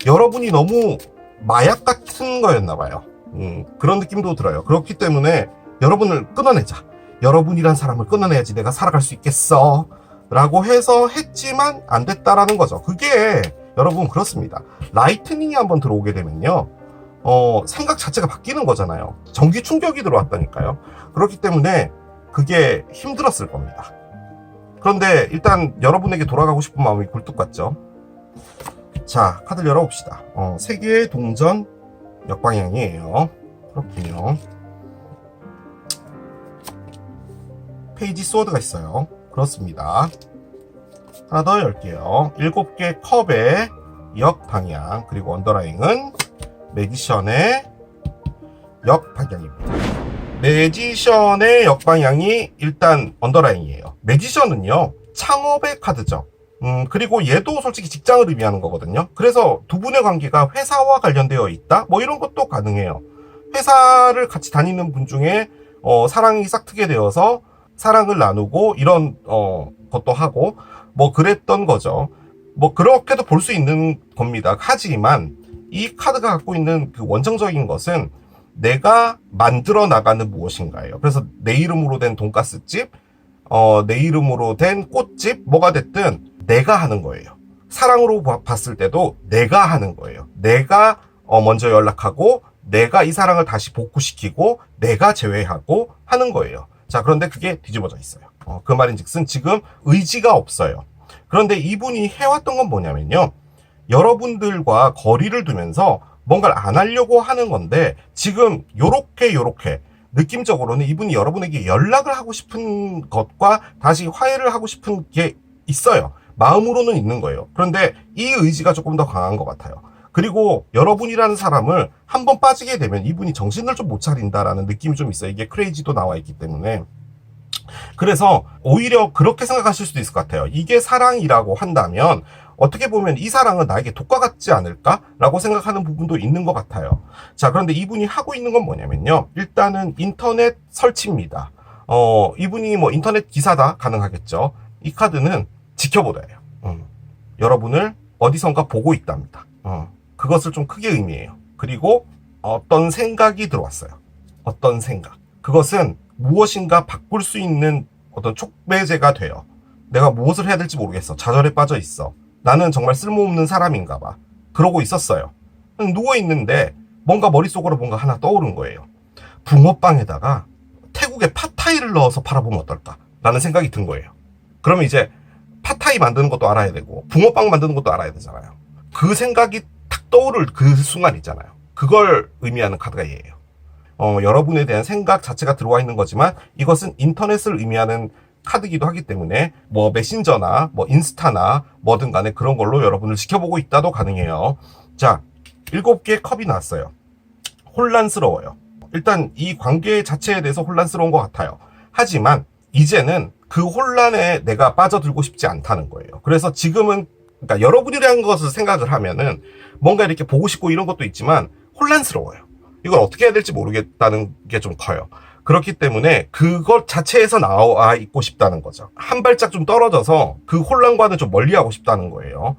여러분이 너무 마약 같은 거였나 봐요. 그런 느낌도 들어요. 그렇기 때문에 여러분을 끊어내자, 여러분이란 사람을 끊어내야지 내가 살아갈 수 있겠어 라고 해서 했지만 안 됐다라는 거죠. 그게 여러분 그렇습니다. 라이트닝이 한번 들어오게 되면요, 생각 자체가 바뀌는 거잖아요. 전기 충격이 들어왔다니까요. 그렇기 때문에 그게 힘들었을 겁니다. 그런데 일단 여러분에게 돌아가고 싶은 마음이 굴뚝 같죠. 자, 카드를 열어봅시다. 세계의 동전 역방향이에요. 그렇군요. 페이지 소드가 있어요. 그렇습니다. 하나 더 열게요. 7개 컵의 역방향, 그리고 언더라인은 매지션의 역방향입니다. 매지션의 역방향이 일단 언더라인이에요. 매지션은요, 창업의 카드죠. 그리고 얘도 솔직히 직장을 의미하는 거거든요. 그래서 두 분의 관계가 회사와 관련되어 있다? 뭐 이런 것도 가능해요. 회사를 같이 다니는 분 중에 사랑이 싹트게 되어서 사랑을 나누고 이런 것도 하고 뭐 그랬던 거죠. 뭐 그렇게도 볼 수 있는 겁니다. 하지만 이 카드가 갖고 있는 그 원천적인 것은 내가 만들어 나가는 무엇인가예요. 그래서 내 이름으로 된 돈가스집, 내 이름으로 된 꽃집, 뭐가 됐든 내가 하는 거예요. 사랑으로 봤을 때도 내가 하는 거예요. 내가 먼저 연락하고 내가 이 사랑을 다시 복구시키고 내가 제외하고 하는 거예요. 자, 그런데 그게 뒤집어져 있어요. 그 말인즉슨 지금 의지가 없어요. 그런데 이분이 해왔던 건 뭐냐면요, 여러분들과 거리를 두면서 뭔가를 안 하려고 하는 건데, 지금 요렇게 느낌적으로는 이분이 여러분에게 연락을 하고 싶은 것과 다시 화해를 하고 싶은 게 있어요. 마음으로는 있는 거예요. 그런데 이 의지가 조금 더 강한 것 같아요. 그리고 여러분이라는 사람을 한번 빠지게 되면 이분이 정신을 좀 못 차린다라는 느낌이 좀 있어요. 이게 크레이지도 나와 있기 때문에. 그래서 오히려 그렇게 생각하실 수도 있을 것 같아요. 이게 사랑이라고 한다면 어떻게 보면 이 사랑은 나에게 독과 같지 않을까라고 생각하는 부분도 있는 것 같아요. 자, 그런데 이분이 하고 있는 건 뭐냐면요, 일단은 인터넷 설치입니다. 이분이 뭐 인터넷 기사다 가능하겠죠. 이 카드는 지켜보다예요. 여러분을 어디선가 보고 있답니다. 그것을 좀 크게 의미해요. 그리고 어떤 생각이 들어왔어요. 어떤 생각. 그것은 무엇인가 바꿀 수 있는 어떤 촉매제가 돼요. 내가 무엇을 해야 될지 모르겠어. 좌절에 빠져 있어. 나는 정말 쓸모없는 사람인가 봐. 그러고 있었어요. 누워있는데 뭔가 머릿속으로 뭔가 하나 떠오른 거예요. 붕어빵에다가 태국의 팟타이를 넣어서 팔아보면 어떨까? 라는 생각이 든 거예요. 그러면 이제 팟타이 만드는 것도 알아야 되고 붕어빵 만드는 것도 알아야 되잖아요. 그 생각이 탁 떠오를 그 순간 있잖아요. 그걸 의미하는 카드가 얘예요. 여러분에 대한 생각 자체가 들어와 있는 거지만 이것은 인터넷을 의미하는 카드기도 하기 때문에 뭐 메신저나 뭐 인스타나 뭐든 간에 그런 걸로 여러분을 지켜보고 있다도 가능해요. 자, 7개의 컵이 나왔어요. 혼란스러워요. 일단 이 관계 자체에 대해서 혼란스러운 것 같아요. 하지만 이제는 그 혼란에 내가 빠져들고 싶지 않다는 거예요. 그래서 지금은 그러니까 여러분이라는 것을 생각을 하면은 뭔가 이렇게 보고 싶고 이런 것도 있지만 혼란스러워요. 이걸 어떻게 해야 될지 모르겠다는 게 좀 커요. 그렇기 때문에 그것 자체에서 나와 있고 싶다는 거죠. 한 발짝 좀 떨어져서 그 혼란과는 좀 멀리하고 싶다는 거예요.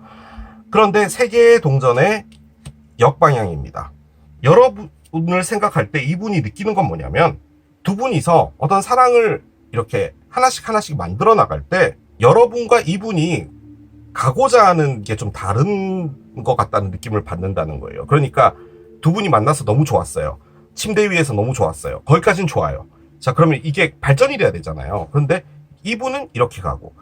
그런데 세계의 동전의 역방향입니다. 여러분을 생각할 때 이분이 느끼는 건 뭐냐면 두 분이서 어떤 사랑을 이렇게 하나씩 만들어 나갈 때 여러분과 이분이 가고자 하는 게 좀 다른 것 같다는 느낌을 받는다는 거예요. 그러니까 두 분이 만나서 너무 좋았어요. 침대 위에서 너무 좋았어요. 거기까진 좋아요. 자, 그러면 이게 발전이 돼야 되잖아요. 그런데 이분은 이렇게 가고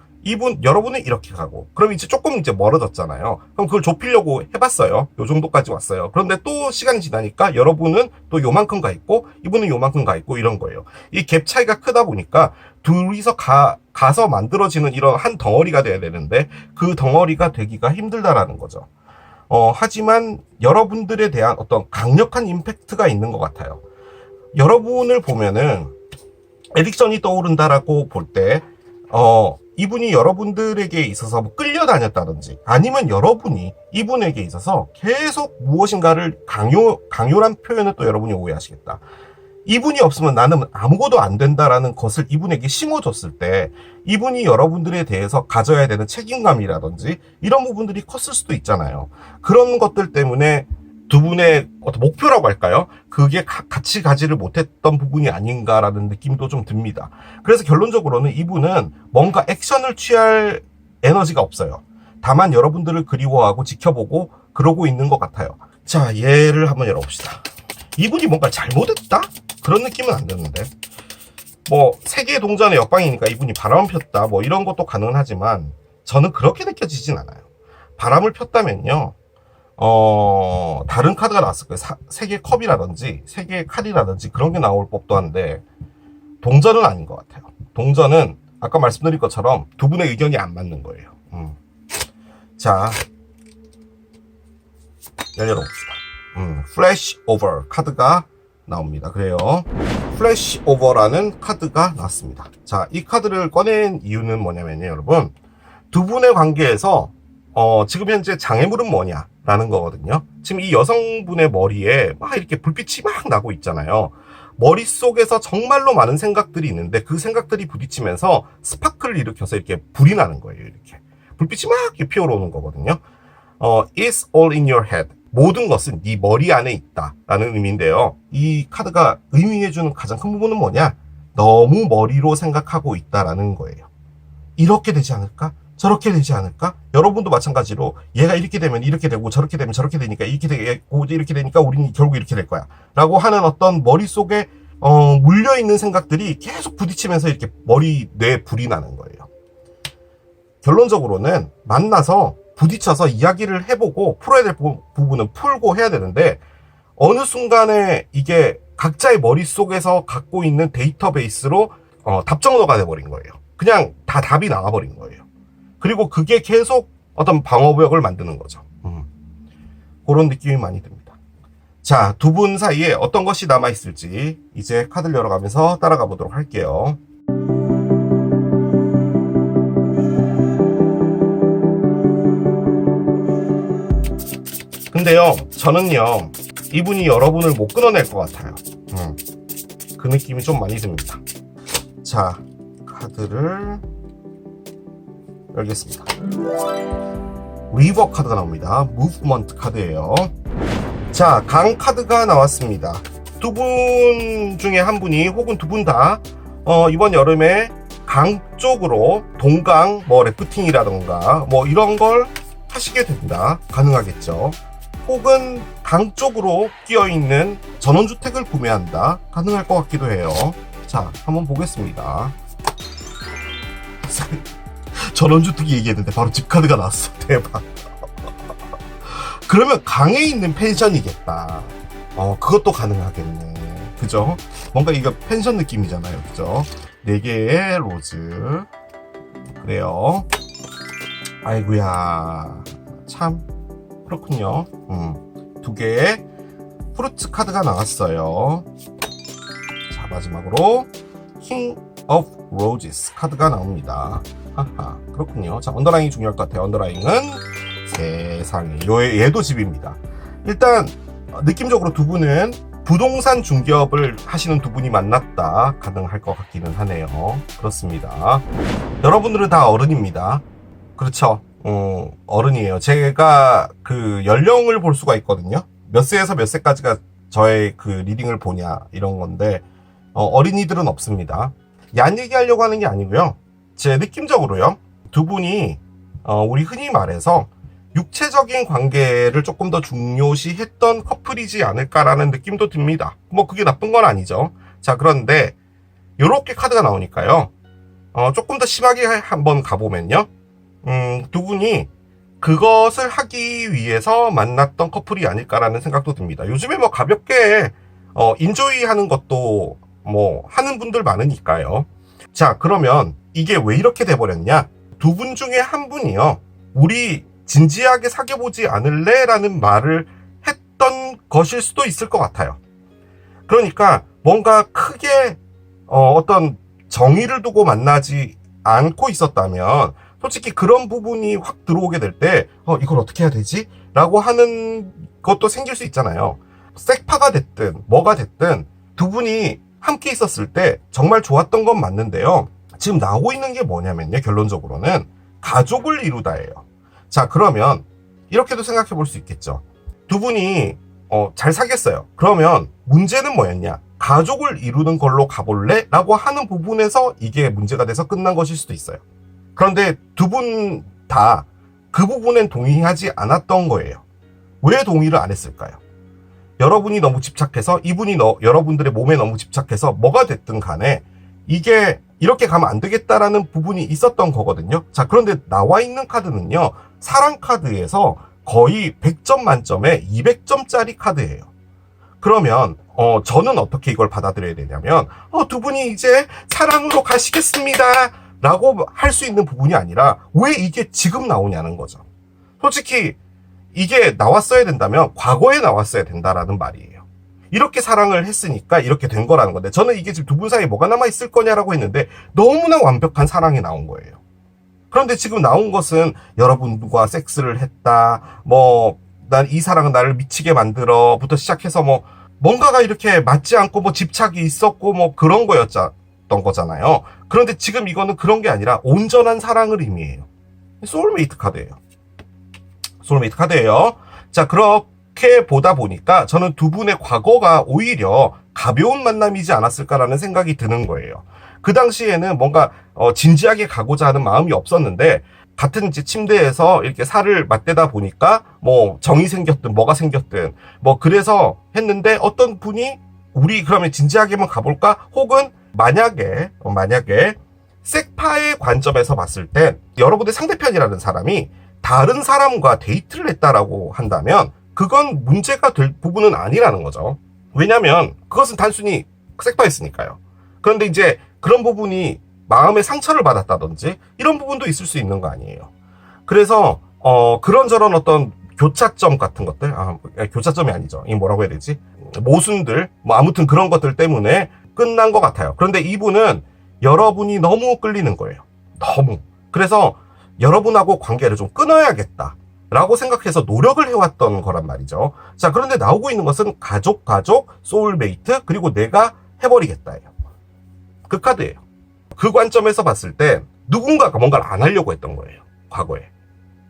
여러분은 이렇게 가고 그럼 이제 조금 이제 멀어졌잖아요. 그럼 그걸 좁히려고 해봤어요. 요 정도까지 왔어요. 그런데 또 시간이 지나니까 여러분은 또 요만큼 가 있고 이분은 요만큼 가 있고 이런 거예요. 이 갭 차이가 크다 보니까 둘이서 가서 만들어지는 이런 한 덩어리가 돼야 되는데 그 덩어리가 되기가 힘들다라는 거죠. 하지만 여러분들에 대한 어떤 강력한 임팩트가 있는 것 같아요. 여러분을 보면은 에딕션이 떠오른다라고 볼 때, 이분이 여러분들에게 있어서 뭐 끌려다녔다든지 아니면 여러분이 이분에게 있어서 계속 무엇인가를 강요란 표현을 또 여러분이 오해하시겠다. 이분이 없으면 나는 아무것도 안 된다라는 것을 이분에게 심어줬을 때 이분이 여러분들에 대해서 가져야 되는 책임감이라든지 이런 부분들이 컸을 수도 있잖아요. 그런 것들 때문에 두 분의 어떤 목표라고 할까요? 그게 같이 가지를 못했던 부분이 아닌가라는 느낌도 좀 듭니다. 그래서 결론적으로는 이분은 뭔가 액션을 취할 에너지가 없어요. 다만 여러분들을 그리워하고 지켜보고 그러고 있는 것 같아요. 자, 얘를 한번 열어봅시다. 이분이 뭔가 잘못했다? 그런 느낌은 안 드는데. 뭐 세계의 동전의 역방이니까 이분이 바람을 폈다 뭐 이런 것도 가능은 하지만 저는 그렇게 느껴지진 않아요. 바람을 폈다면요. 다른 카드가 나왔을 거예요. 세계 컵이라든지 세계 칼이라든지 그런 게 나올 법도 한데 동전은 아닌 것 같아요. 동전은 아까 말씀드린 것처럼 두 분의 의견이 안 맞는 거예요. 자, 열어봅시다. 플래시 오버 카드가 나옵니다. 그래요. 플래시 오버라는 카드가 나왔습니다. 자, 이 카드를 꺼낸 이유는 뭐냐면요, 여러분. 두 분의 관계에서 지금 현재 장애물은 뭐냐라는 거거든요. 지금 이 여성분의 머리에 막 이렇게 불빛이 막 나고 있잖아요. 머릿속에서 정말로 많은 생각들이 있는데 그 생각들이 부딪히면서 스파크를 일으켜서 이렇게 불이 나는 거예요. 이렇게 불빛이 막 이렇게 피어오르는 거거든요. It's all in your head. 모든 것은 네 머리 안에 있다 라는 의미인데요. 이 카드가 의미해주는 가장 큰 부분은 뭐냐? 너무 머리로 생각하고 있다라는 거예요. 이렇게 되지 않을까? 저렇게 되지 않을까? 여러분도 마찬가지로 얘가 이렇게 되면 이렇게 되고 저렇게 되면 저렇게 되니까 이렇게 되고 이렇게 되니까 우리는 결국 이렇게 될 거야 라고 하는 어떤 머릿속에 물려있는 생각들이 계속 부딪히면서 이렇게 뇌에 불이 나는 거예요. 결론적으로는 만나서 부딪혀서 이야기를 해보고 풀어야 될 부분은 풀고 해야 되는데 어느 순간에 이게 각자의 머릿속에서 갖고 있는 데이터베이스로 답정너가 돼버린 거예요. 그냥 다 답이 나와버린 거예요. 그리고 그게 계속 어떤 방어벽을 만드는 거죠. 그런 느낌이 많이 듭니다. 자, 두 분 사이에 어떤 것이 남아있을지 이제 카드를 열어가면서 따라가 보도록 할게요. 근데요, 저는요, 이분이 여러분을 못 끊어낼 것 같아요. 그 느낌이 좀 많이 듭니다. 자, 카드를 열겠습니다. 리버 카드가 나옵니다. 무브먼트 카드예요. 자, 강 카드가 나왔습니다. 두 분 중에 한 분이 혹은 두 분 다 이번 여름에 강 쪽으로 동강 뭐 래프팅이라던가 뭐 이런 걸 하시게 된다. 가능하겠죠. 혹은 강 쪽으로 끼어있는 전원주택을 구매한다. 가능할 것 같기도 해요. 자, 한번 보겠습니다. 전원주택 얘기했는데 바로 집카드가 나왔어. 대박. 그러면 강에 있는 펜션이겠다. 그것도 가능하겠네. 그죠? 뭔가 이거 펜션 느낌이잖아요. 그죠? 4개의 로즈. 그래요. 아이고야. 참. 그렇군요. 2개의 프루트 카드가 나왔어요. 자, 마지막으로 킹 of Roses 카드가 나옵니다. 하하, 그렇군요. 자, 언더라인이 중요할 것 같아요. 언더라인은 세상에, 얘도 집입니다. 일단 느낌적으로 두 분은 부동산 중개업을 하시는 두 분이 만났다 가능할 것 같기는 하네요. 그렇습니다. 여러분들은 다 어른입니다. 그렇죠. 어른이에요. 제가 그 연령을 볼 수가 있거든요. 몇 세에서 몇 세까지가 저의 그 리딩을 보냐 이런 건데 어린이들은 없습니다. 얀 얘기하려고 하는 게 아니고요. 제 느낌적으로요. 두 분이 우리 흔히 말해서 육체적인 관계를 조금 더 중요시했던 커플이지 않을까라는 느낌도 듭니다. 뭐 그게 나쁜 건 아니죠. 자, 그런데 이렇게 카드가 나오니까요. 조금 더 심하게 한번 가보면요. 두 분이 그것을 하기 위해서 만났던 커플이 아닐까라는 생각도 듭니다. 요즘에 뭐 가볍게 인조이 하는 것도 뭐 하는 분들 많으니까요. 자, 그러면 이게 왜 이렇게 돼버렸냐? 두 분 중에 한 분이요. 우리 진지하게 사귀어보지 않을래? 라는 말을 했던 것일 수도 있을 것 같아요. 그러니까 뭔가 크게 어떤 정의를 두고 만나지 않고 있었다면 솔직히 그런 부분이 확 들어오게 될 때 이걸 어떻게 해야 되지? 라고 하는 것도 생길 수 있잖아요. 색파가 됐든 뭐가 됐든 두 분이 함께 있었을 때 정말 좋았던 건 맞는데요. 지금 나오고 있는 게 뭐냐면요. 결론적으로는 가족을 이루다예요. 자, 그러면 이렇게도 생각해 볼 수 있겠죠. 두 분이 잘 사귀었어요. 그러면 문제는 뭐였냐? 가족을 이루는 걸로 가볼래? 라고 하는 부분에서 이게 문제가 돼서 끝난 것일 수도 있어요. 그런데 두 분 다 그 부분엔 동의하지 않았던 거예요. 왜 동의를 안 했을까요? 여러분이 너무 집착해서 이분이 여러분들의 몸에 너무 집착해서 뭐가 됐든 간에 이게 이렇게 가면 안 되겠다라는 부분이 있었던 거거든요. 자, 그런데 나와 있는 카드는요. 사랑 카드에서 거의 100점 만점에 200점짜리 카드예요. 그러면 저는 어떻게 이걸 받아들여야 되냐면 두 분이 이제 사랑으로 가시겠습니다 라고 할 수 있는 부분이 아니라 왜 이게 지금 나오냐는 거죠. 솔직히 이게 나왔어야 된다면 과거에 나왔어야 된다라는 말이에요. 이렇게 사랑을 했으니까 이렇게 된 거라는 건데 저는 이게 지금 두 분 사이에 뭐가 남아있을 거냐라고 했는데 너무나 완벽한 사랑이 나온 거예요. 그런데 지금 나온 것은 여러분과 섹스를 했다, 뭐 난 이 사랑은 나를 미치게 만들어부터 시작해서 뭐 뭔가가 이렇게 맞지 않고 뭐 집착이 있었고 뭐 그런 거였던 거잖아요. 그런데 지금 이거는 그런 게 아니라 온전한 사랑을 의미해요. 소울메이트 카드예요. 소울메이트 카드예요. 자, 그렇게 보다 보니까 저는 두 분의 과거가 오히려 가벼운 만남이지 않았을까라는 생각이 드는 거예요. 그 당시에는 뭔가 진지하게 가고자 하는 마음이 없었는데 같은 이제 침대에서 이렇게 살을 맞대다 보니까 뭐 정이 생겼든 뭐가 생겼든 뭐 그래서 했는데 어떤 분이 우리 그러면 진지하게만 가볼까? 혹은 만약에 색파의 관점에서 봤을 때 여러분의 상대편이라는 사람이 다른 사람과 데이트를 했다라고 한다면 그건 문제가 될 부분은 아니라는 거죠. 왜냐면 그것은 단순히 색파였으니까요. 그런데 이제 그런 부분이 마음의 상처를 받았다든지 이런 부분도 있을 수 있는 거 아니에요. 그래서 그런저런 어떤 교차점 같은 것들, 교차점이 아니죠. 이 뭐라고 해야 되지? 모순들, 뭐 아무튼 그런 것들 때문에 끝난 것 같아요. 그런데 이분은 여러분이 너무 끌리는 거예요. 너무. 그래서 여러분하고 관계를 좀 끊어야겠다 라고 생각해서 노력을 해왔던 거란 말이죠. 자, 그런데 나오고 있는 것은 가족, 소울메이트, 그리고 내가 해버리겠다예요. 그 카드예요. 그 관점에서 봤을 때 누군가가 뭔가를 안 하려고 했던 거예요. 과거에.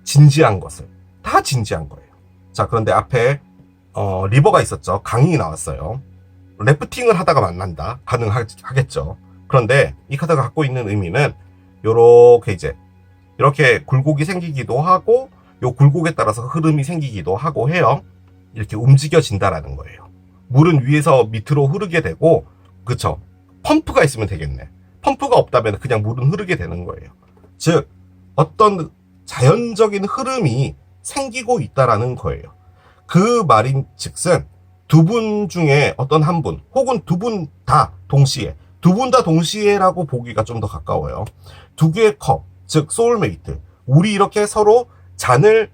진지한 것을. 다 진지한 거예요. 자, 그런데 앞에 리버가 있었죠. 강이 나왔어요. 래프팅을 하다가 만난다. 가능하겠죠. 그런데 이 카드가 갖고 있는 의미는 요렇게 이제 이렇게 굴곡이 생기기도 하고 요 굴곡에 따라서 흐름이 생기기도 하고 해요. 이렇게 움직여진다라는 거예요. 물은 위에서 밑으로 흐르게 되고 그쵸? 펌프가 있으면 되겠네. 펌프가 없다면 그냥 물은 흐르게 되는 거예요. 즉 어떤 자연적인 흐름이 생기고 있다라는 거예요. 그 말인 즉슨 두 분 중에 어떤 한 분 혹은 두 분 다 동시에 두 분 다 동시에라고 보기가 좀 더 가까워요. 두 개의 컵, 즉 소울메이트. 우리 이렇게 서로 잔을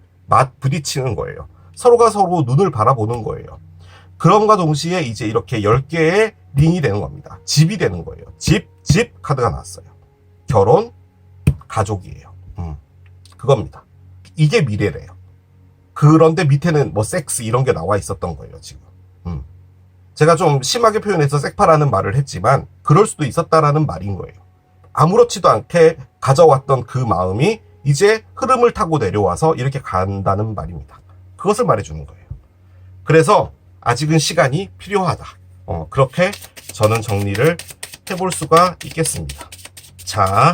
부딪히는 거예요. 서로가 서로 눈을 바라보는 거예요. 그럼과 동시에 이제 이렇게 10개의 링이 되는 겁니다. 집이 되는 거예요. 집, 집 카드가 나왔어요. 결혼, 가족이에요. 그겁니다. 이게 미래래요. 그런데 밑에는 뭐 섹스 이런 게 나와 있었던 거예요, 지금. 제가 좀 심하게 표현해서 섹파라는 말을 했지만 그럴 수도 있었다라는 말인 거예요. 아무렇지도 않게 가져왔던 그 마음이 이제 흐름을 타고 내려와서 이렇게 간다는 말입니다. 그것을 말해주는 거예요. 그래서 아직은 시간이 필요하다. 그렇게 저는 정리를 해볼 수가 있겠습니다. 자,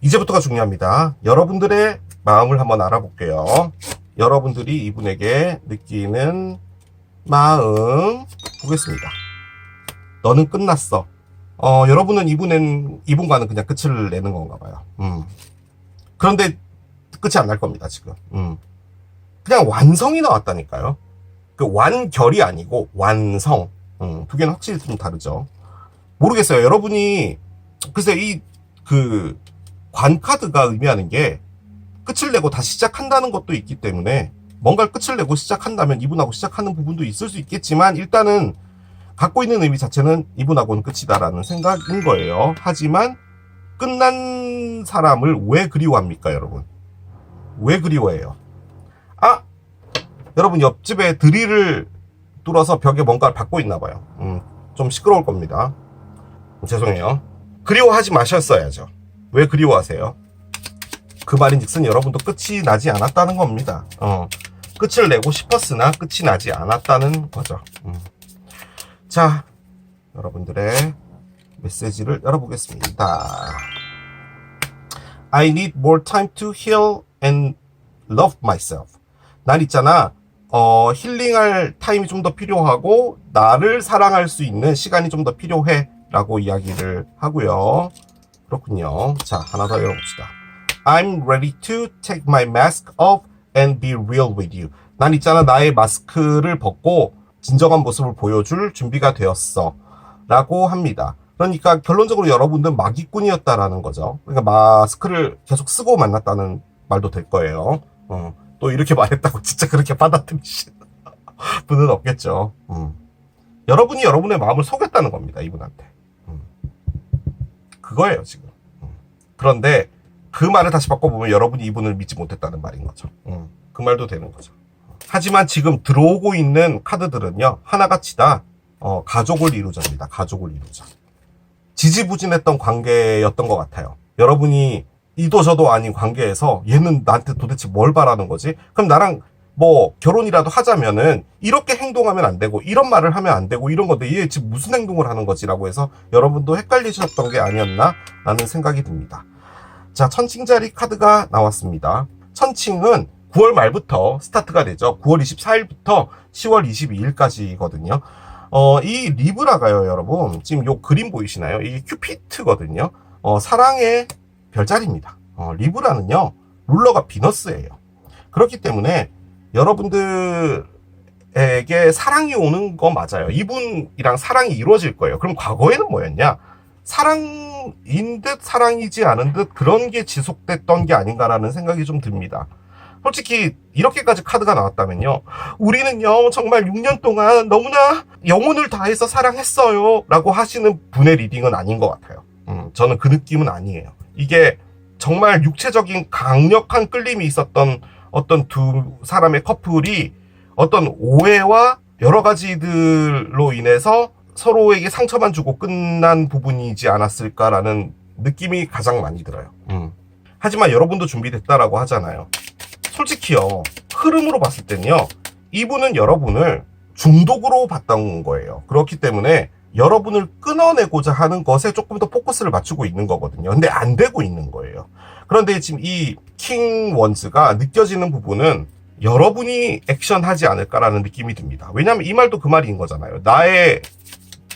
이제부터가 중요합니다. 여러분들의 마음을 한번 알아볼게요. 여러분들이 이분에게 느끼는 마음 보겠습니다. 너는 끝났어. 여러분은 이분과는 그냥 끝을 내는 건가 봐요. 그런데 끝이 안 날 겁니다, 지금. 그냥 완성이 나왔다니까요. 그 완결이 아니고 완성. 두 개는 확실히 좀 다르죠. 모르겠어요. 여러분이, 글쎄, 관카드가 의미하는 게 끝을 내고 다시 시작한다는 것도 있기 때문에 뭔가를 끝을 내고 시작한다면 이분하고 시작하는 부분도 있을 수 있겠지만 일단은 갖고 있는 의미 자체는 이분하고는 끝이다라는 생각인 거예요. 하지만 끝난 사람을 왜 그리워합니까, 여러분? 왜 그리워해요? 여러분 옆집에 드릴을 뚫어서 벽에 뭔가를 받고 있나 봐요. 좀 시끄러울 겁니다. 죄송해요. 그리워하지 마셨어야죠. 왜 그리워하세요? 그 말인즉슨 여러분도 끝이 나지 않았다는 겁니다. 끝을 내고 싶었으나 끝이 나지 않았다는 거죠. 자, 여러분들의 메시지를 열어보겠습니다. I need more time to heal and love myself. 난 있잖아, 힐링할 타임이 좀 더 필요하고 나를 사랑할 수 있는 시간이 좀 더 필요해 라고 이야기를 하고요. 그렇군요. 자, 하나 더 열어봅시다. I'm ready to take my mask off and be real with you. 난 있잖아, 나의 마스크를 벗고 진정한 모습을 보여줄 준비가 되었어 라고 합니다. 그러니까 결론적으로 여러분들 마기꾼이었다라는 거죠. 그러니까 마스크를 계속 쓰고 만났다는 말도 될 거예요. 또 이렇게 말했다고 진짜 그렇게 받아들이시는 분은 없겠죠. 여러분이 여러분의 마음을 속였다는 겁니다, 이분한테. 그거예요, 지금. 그런데 그 말을 다시 바꿔보면 여러분이 이분을 믿지 못했다는 말인 거죠. 그 말도 되는 거죠. 하지만 지금 들어오고 있는 카드들은요, 하나같이 다 가족을 이루자입니다. 가족을 이루자. 지지부진했던 관계였던 것 같아요. 여러분이 이도 저도 아닌 관계에서 얘는 나한테 도대체 뭘 바라는 거지? 그럼 나랑 뭐 결혼이라도 하자면은 이렇게 행동하면 안 되고 이런 말을 하면 안 되고 이런 건데 얘 지금 무슨 행동을 하는 거지라고 해서 여러분도 헷갈리셨던 게 아니었나 라는 생각이 듭니다. 자, 천칭자리 카드가 나왔습니다. 천칭은 9월 말부터 스타트가 되죠. 9월 24일부터 10월 22일까지거든요. 이 리브라가요, 여러분. 지금 요 그림 보이시나요? 이게 큐피트거든요. 사랑의 별자리입니다. 리브라는요, 룰러가 비너스예요. 그렇기 때문에 여러분들에게 사랑이 오는 거 맞아요. 이분이랑 사랑이 이루어질 거예요. 그럼 과거에는 뭐였냐? 사랑인 듯 사랑이지 않은 듯 그런 게 지속됐던 게 아닌가라는 생각이 좀 듭니다. 솔직히 이렇게까지 카드가 나왔다면요, 우리는요 정말 6년 동안 너무나 영혼을 다해서 사랑했어요 라고 하시는 분의 리딩은 아닌 것 같아요. 저는 그 느낌은 아니에요. 이게 정말 육체적인 강력한 끌림이 있었던 어떤 두 사람의 커플이 어떤 오해와 여러 가지들로 인해서 서로에게 상처만 주고 끝난 부분이지 않았을까라는 느낌이 가장 많이 들어요. 하지만 여러분도 준비됐다라고 하잖아요. 솔직히요, 흐름으로 봤을 때는요, 이분은 여러분을 중독으로 봤던 거예요. 그렇기 때문에 여러분을 끊어내고자 하는 것에 조금 더 포커스를 맞추고 있는 거거든요. 근데 안 되고 있는 거예요. 그런데 지금 이 킹 원즈가 느껴지는 부분은 여러분이 액션하지 않을까라는 느낌이 듭니다. 왜냐하면 이 말도 그 말인 거잖아요. 나의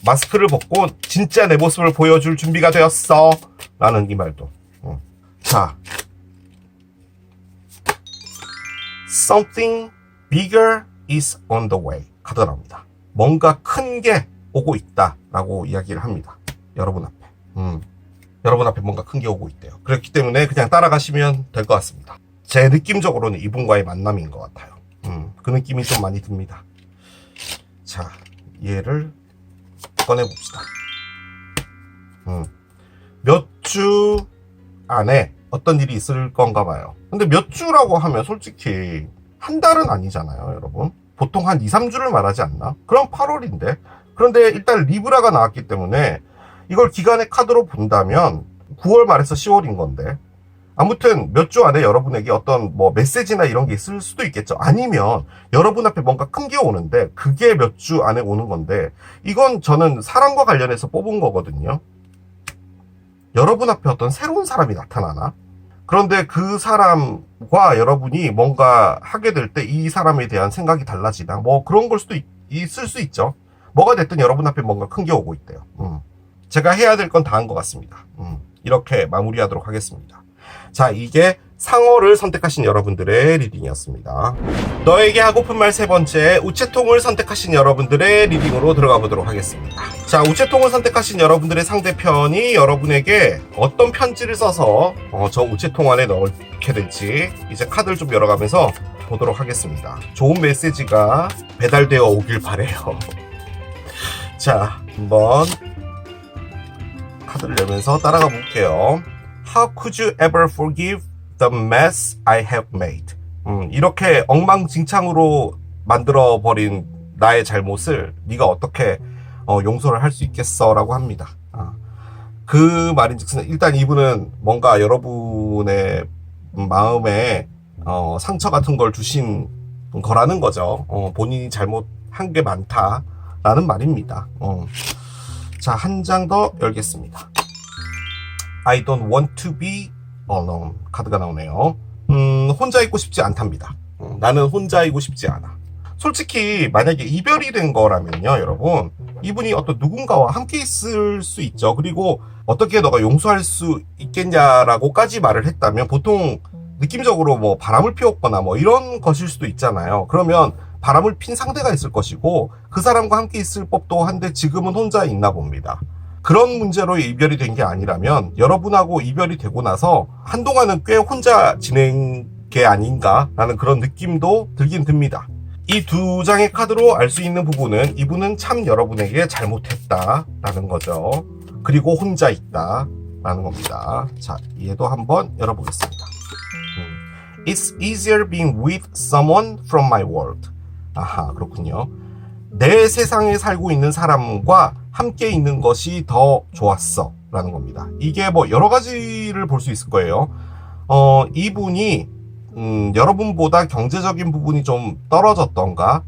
마스크를 벗고 진짜 내 모습을 보여줄 준비가 되었어 라는 이 말도. 자, Something bigger is on the way 카드가 나옵니다. 뭔가 큰 게 오고 있다 라고 이야기를 합니다. 여러분 앞에. 여러분 앞에 뭔가 큰 게 오고 있대요. 그렇기 때문에 그냥 따라가시면 될 것 같습니다. 제 느낌적으로는 이분과의 만남인 것 같아요. 그 느낌이 좀 많이 듭니다. 자, 얘를 꺼내봅시다. 몇 주 안에 어떤 일이 있을 건가 봐요. 근데 몇 주라고 하면 솔직히 한 달은 아니잖아요, 여러분. 보통 한 2, 3주를 말하지 않나? 그럼 8월인데. 그런데 일단 리브라가 나왔기 때문에 이걸 기간의 카드로 본다면 9월 말에서 10월인 건데, 아무튼 몇 주 안에 여러분에게 어떤 뭐 메시지나 이런 게 있을 수도 있겠죠. 아니면 여러분 앞에 뭔가 큰 게 오는데 그게 몇 주 안에 오는 건데, 이건 저는 사람과 관련해서 뽑은 거거든요. 여러분 앞에 어떤 새로운 사람이 나타나나? 그런데 그 사람과 여러분이 뭔가 하게 될 때 이 사람에 대한 생각이 달라지나, 뭐 그런 걸 수도 있을 수 있죠. 뭐가 됐든 여러분 앞에 뭔가 큰 게 오고 있대요. 제가 해야 될 건 다 한 것 같습니다. 이렇게 마무리하도록 하겠습니다. 자, 이게 상어를 선택하신 여러분들의 리딩이었습니다. 너에게 하고픈 말 세 번째, 우체통을 선택하신 여러분들의 리딩으로 들어가 보도록 하겠습니다. 자, 우체통을 선택하신 여러분들의 상대편이 여러분에게 어떤 편지를 써서 저 우체통 안에 넣게 될지 이제 카드를 좀 열어가면서 보도록 하겠습니다. 좋은 메시지가 배달되어 오길 바래요. 자, 한번 카드를 열면서 따라가 볼게요. How could you ever forgive the mess I have made? 이렇게 엉망진창으로 만들어버린 나의 잘못을 네가 어떻게 용서를 할 수 있겠어? 라고 합니다. 그 말인즉슨 일단 이분은 뭔가 여러분의 마음에 상처 같은 걸 주신 거라는 거죠. 본인이 잘못한 게 많다라는 말입니다. 자, 한 장 더 열겠습니다. I don't want to be alone. 카드가 나오네요. 혼자 있고 싶지 않답니다. 나는 혼자이고 싶지 않아. 솔직히 만약에 이별이 된 거라면요, 여러분, 이분이 어떤 누군가와 함께 있을 수 있죠. 그리고 어떻게 너가 용서할 수 있겠냐라고까지 말을 했다면 보통 느낌적으로 뭐 바람을 피웠거나 뭐 이런 것일 수도 있잖아요. 그러면 바람을 핀 상대가 있을 것이고 그 사람과 함께 있을 법도 한데 지금은 혼자 있나 봅니다. 그런 문제로 이별이 된 게 아니라면 여러분하고 이별이 되고 나서 한동안은 꽤 혼자 지낸 게 아닌가라는 그런 느낌도 들긴 듭니다. 이 두 장의 카드로 알 수 있는 부분은 이분은 참 여러분에게 잘못했다라는 거죠. 그리고 혼자 있다라는 겁니다. 자, 얘도 한번 열어보겠습니다. It's easier being with someone from my world. 아하, 그렇군요. 내 세상에 살고 있는 사람과 함께 있는 것이 더 좋았어 라는 겁니다. 이게 뭐 여러 가지를 볼 수 있을 거예요. 이분이 여러분보다 경제적인 부분이 좀 떨어졌던가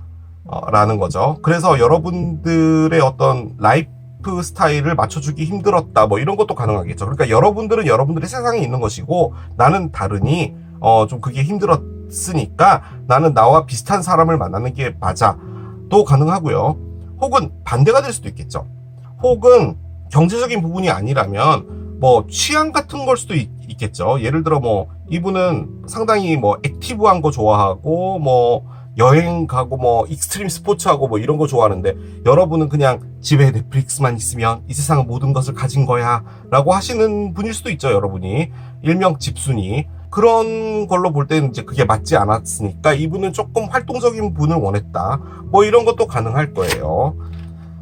라는 거죠. 그래서 여러분들의 어떤 라이프 스타일을 맞춰주기 힘들었다, 뭐 이런 것도 가능하겠죠. 그러니까 여러분들은 여러분들의 세상에 있는 것이고 나는 다르니 좀 그게 힘들었으니까 나는 나와 비슷한 사람을 만나는 게 맞아 도 가능하고요. 혹은 반대가 될 수도 있겠죠. 혹은 경제적인 부분이 아니라면 뭐 취향 같은 걸 수도 있겠죠. 예를 들어 뭐 이분은 상당히 뭐 액티브한 거 좋아하고 뭐 여행 가고 뭐 익스트림 스포츠 하고 뭐 이런 거 좋아하는데 여러분은 그냥 집에 넷플릭스만 있으면 이 세상은 모든 것을 가진 거야 라고 하시는 분일 수도 있죠. 여러분이 일명 집순이. 그런 걸로 볼 때는 이제 그게 맞지 않았으니까 이분은 조금 활동적인 분을 원했다, 뭐 이런 것도 가능할 거예요.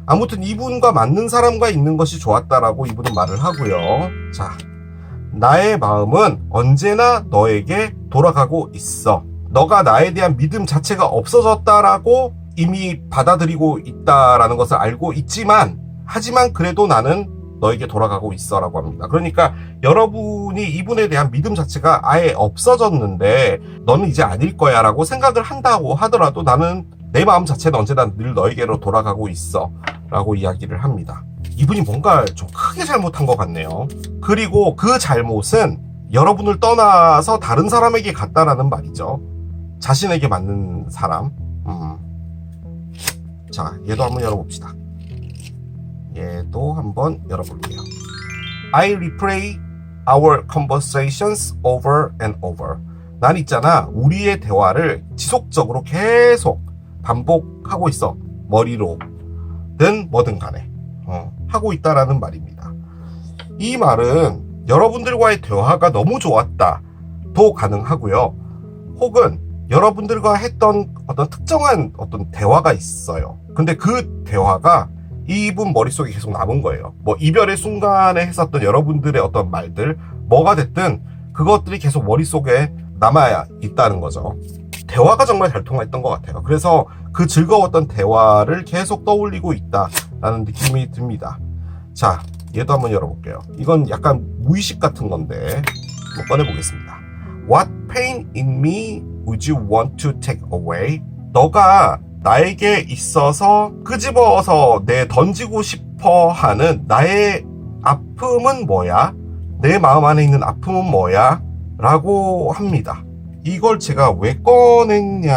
아무튼 이분과 맞는 사람과 있는 것이 좋았다라고 이분은 말을 하고요. 자, 나의 마음은 언제나 너에게 돌아가고 있어. 너가 나에 대한 믿음 자체가 없어졌다라고 이미 받아들이고 있다라는 것을 알고 있지만, 하지만 그래도 나는 너에게 돌아가고 있어 라고 합니다. 그러니까 여러분이 이분에 대한 믿음 자체가 아예 없어졌는데 너는 이제 아닐 거야 라고 생각을 한다고 하더라도 나는 내 마음 자체는 언제나 늘 너에게로 돌아가고 있어 라고 이야기를 합니다. 이분이 뭔가 좀 크게 잘못한 것 같네요. 그리고 그 잘못은 여러분을 떠나서 다른 사람에게 갔다라는 말이죠. 자신에게 맞는 사람. 자, 얘도 한번 열어봅시다. 얘도 한번 열어볼게요. I replay our conversations over and over. 난 있잖아, 우리의 대화를 지속적으로 계속 반복하고 있어. 머리로든 뭐든 간에 하고 있다라는 말입니다. 이 말은 여러분들과의 대화가 너무 좋았다도 가능하고요. 혹은 여러분들과 했던 어떤 특정한 어떤 대화가 있어요. 근데 그 대화가 이분 머릿속에 계속 남은 거예요. 뭐 이별의 순간에 했었던 여러분들의 어떤 말들, 뭐가 됐든 그것들이 계속 머릿속에 남아 있다는 거죠. 대화가 정말 잘 통했던 것 같아요. 그래서 그 즐거웠던 대화를 계속 떠올리고 있다라는 느낌이 듭니다. 자, 얘도 한번 열어볼게요. 이건 약간 무의식 같은 건데 한번 꺼내보겠습니다. What pain in me would you want to take away? 너가 나에게 있어서 끄집어서 던지고 싶어 하는 나의 아픔은 뭐야? 내 마음 안에 있는 아픔은 뭐야? 라고 합니다. 이걸 제가 왜 꺼냈냐면요,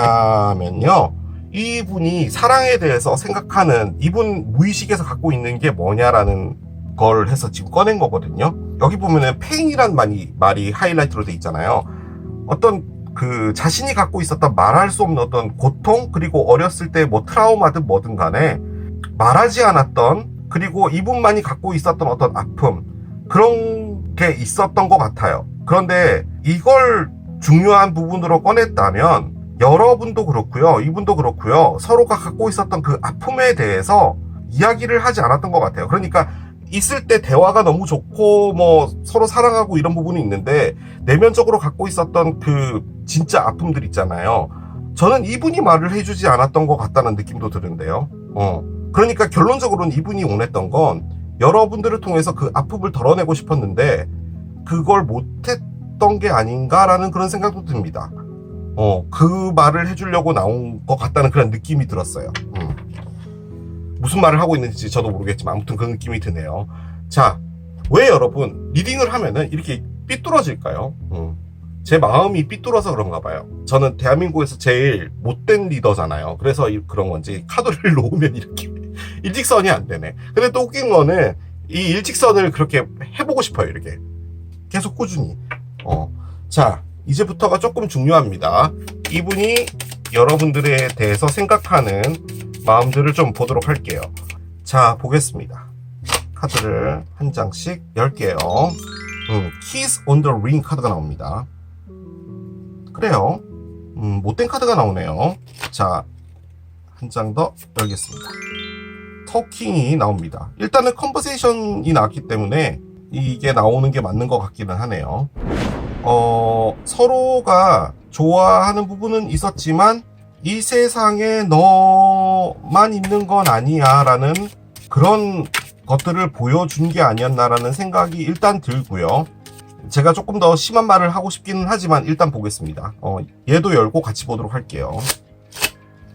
이분이 사랑에 대해서 생각하는, 이분 무의식에서 갖고 있는 게 뭐냐라는 걸 해서 지금 꺼낸 거거든요. 여기 보면은 페인이란 말이 하이라이트로 돼 있잖아요. 어떤 그 자신이 갖고 있었던 말할 수 없는 어떤 고통, 그리고 어렸을 때 뭐 트라우마든 뭐든 간에 말하지 않았던, 그리고 이분만이 갖고 있었던 어떤 아픔, 그런 게 있었던 것 같아요. 그런데 이걸 중요한 부분으로 꺼냈다면 여러분도 그렇고요, 이분도 그렇고요, 서로가 갖고 있었던 그 아픔에 대해서 이야기를 하지 않았던 것 같아요. 그러니까 있을 때 대화가 너무 좋고 뭐 서로 사랑하고 이런 부분이 있는데 내면적으로 갖고 있었던 그 진짜 아픔들 있잖아요. 저는 이분이 말을 해주지 않았던 것 같다는 느낌도 드는데요. 그러니까 결론적으로는 이분이 원했던 건 여러분들을 통해서 그 아픔을 덜어내고 싶었는데 그걸 못했던 게 아닌가라는 그런 생각도 듭니다. 그 말을 해주려고 나온 것 같다는 그런 느낌이 들었어요. 무슨 말을 하고 있는지 저도 모르겠지만 아무튼 그 느낌이 드네요. 자, 왜 여러분 리딩을 하면은 이렇게 삐뚤어질까요? 제 마음이 삐뚤어서 그런가 봐요. 저는 대한민국에서 제일 못된 리더잖아요. 그래서 그런 건지 카드를 놓으면 이렇게 일직선이 안 되네. 근데 또 웃긴 거는 이 일직선을 그렇게 해보고 싶어요. 이렇게 계속 꾸준히. 자, 이제부터가 조금 중요합니다. 이분이 여러분들에 대해서 생각하는 마음들을 좀 보도록 할게요. 자, 보겠습니다. 카드를 한 장씩 열게요. Keys on the Ring 카드가 나옵니다. 그래요. 못된 카드가 나오네요. 자, 한 장 더 열겠습니다. 터킹이 나옵니다. 일단은 컨버세이션이 나왔기 때문에 이게 나오는 게 맞는 것 같기는 하네요. 서로가 좋아하는 부분은 있었지만 이 세상에 너만 있는 건 아니야 라는 그런 것들을 보여준 게 아니었나라는 생각이 일단 들고요. 제가 조금 더 심한 말을 하고 싶기는 하지만 일단 보겠습니다. 얘도 열고 같이 보도록 할게요.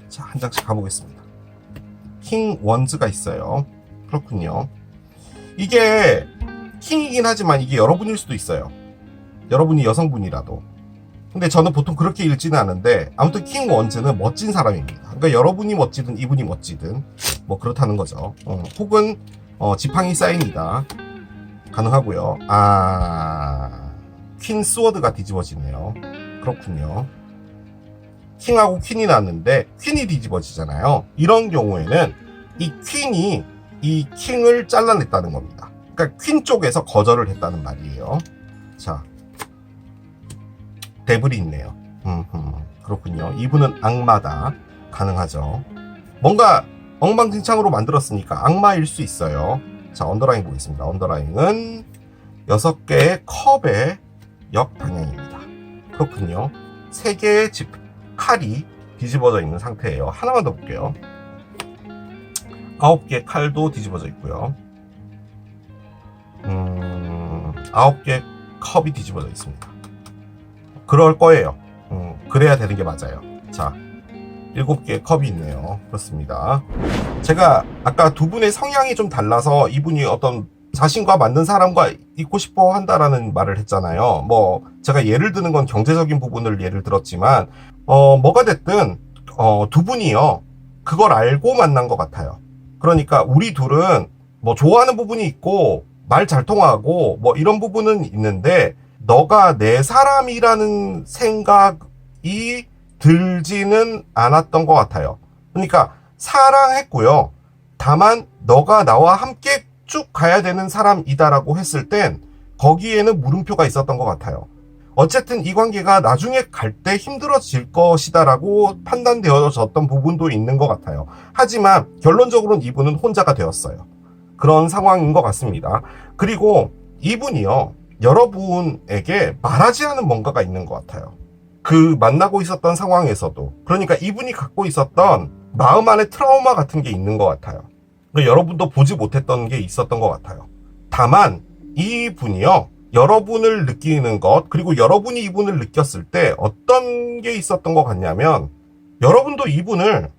자, 한 장씩 가보겠습니다. 킹 원즈가 있어요. 그렇군요. 이게 킹이긴 하지만 이게 여러분일 수도 있어요. 여러분이 여성분이라도. 근데 저는 보통 그렇게 읽지는 않은데 아무튼 킹 원즈는 멋진 사람입니다. 그러니까 여러분이 멋지든 이분이 멋지든 뭐 그렇다는 거죠. 혹은 지팡이 사인이다. 가능하고요. 퀸 스워드가 뒤집어지네요. 그렇군요. 킹하고 퀸이 나왔는데 퀸이 뒤집어지잖아요. 이런 경우에는 이 퀸이 이 킹을 잘라냈다는 겁니다. 그러니까 퀸 쪽에서 거절을 했다는 말이에요. 자, 데블이 있네요. 그렇군요. 이분은 악마다. 가능하죠. 뭔가 엉망진창으로 만들었으니까 악마일 수 있어요. 자, 언더라인 보겠습니다. 언더라인은 6개의 컵의 역방향입니다. 그렇군요. 3개의 칼이 뒤집어져 있는 상태예요. 하나만 더 볼게요. 9개의 칼도 뒤집어져 있고요. 9개의 컵이 뒤집어져 있습니다. 그럴 거예요. 그래야 되는 게 맞아요. 자, 7개의 컵이 있네요. 그렇습니다. 제가 아까 두 분의 성향이 좀 달라서 이분이 어떤 자신과 맞는 사람과 있고 싶어 한다라는 말을 했잖아요. 뭐 제가 예를 드는 건 경제적인 부분을 예를 들었지만 뭐가 됐든 두 분이요, 그걸 알고 만난 것 같아요. 그러니까 우리 둘은 뭐 좋아하는 부분이 있고 말 잘 통하고 뭐 이런 부분은 있는데 너가 내 사람이라는 생각이 들지는 않았던 것 같아요. 그러니까 사랑했고요. 다만 너가 나와 함께 쭉 가야 되는 사람이다라고 했을 땐 거기에는 물음표가 있었던 것 같아요. 어쨌든 이 관계가 나중에 갈 때 힘들어질 것이다라고 판단되어졌던 부분도 있는 것 같아요. 하지만 결론적으로는 이분은 혼자가 되었어요. 그런 상황인 것 같습니다. 그리고 이분이요, 여러분에게 말하지 않은 뭔가가 있는 것 같아요. 그 만나고 있었던 상황에서도. 그러니까 이분이 갖고 있었던 마음 안에 트라우마 같은 게 있는 것 같아요. 여러분도 보지 못했던 게 있었던 것 같아요. 다만 이분이요, 여러분을 느끼는 것, 그리고 여러분이 이분을 느꼈을 때 어떤 게 있었던 것 같냐면, 여러분도 이분을